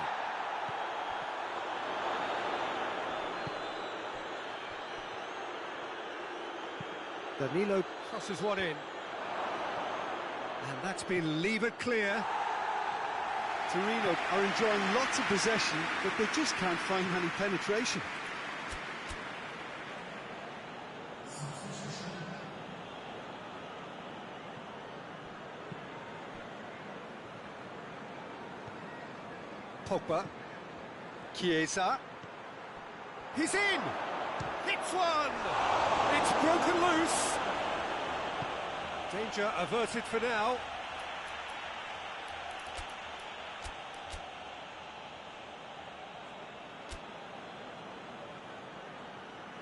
Danilo crosses one in. And that's been levered clear. Torino are enjoying lots of possession, but they just can't find any penetration. Pogba. Chiesa. He's in! Hits one! It's broken loose! Danger averted for now.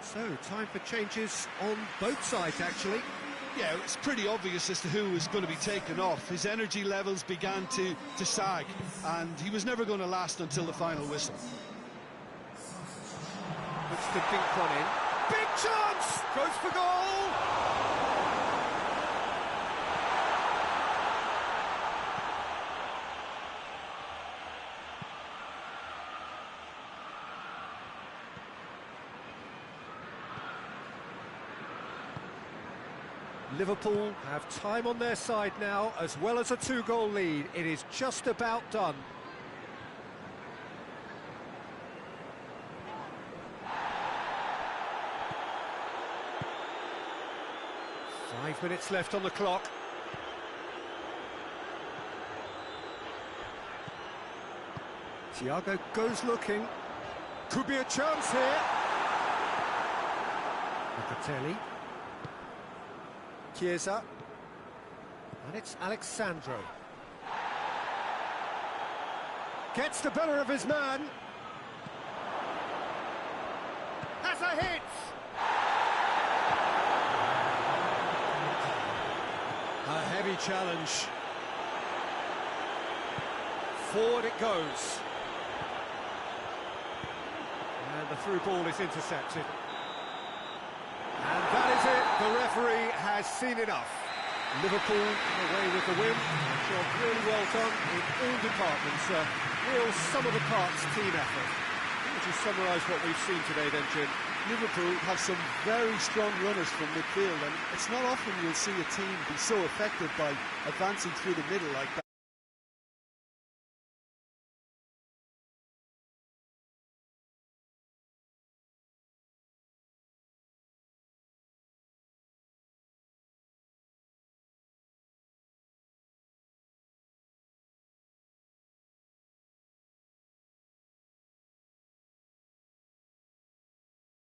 So, time for changes on both sides, actually. Yeah, it's pretty obvious as to who was going to be taken off. His energy levels began to sag, and he was never going to last until the final whistle. Puts the dink one in. Big chance! Goes for goal! Liverpool have time on their side now, as well as a two-goal lead. It is just about done. Five minutes left on the clock. Thiago goes looking. Could be a chance here. Locatelli. Chiesa. And it's Alexandro. Gets the better of his man. Has a hit! A heavy challenge. Forward it goes. And the through ball is intercepted. And that is it. The referee has seen enough. Liverpool away with the win. Job really well done in all departments. Real sum of the parts team effort. Would you summarise what we've seen today then, Jim? Liverpool have some very strong runners from midfield, and it's not often you'll see a team be so affected by advancing through the middle like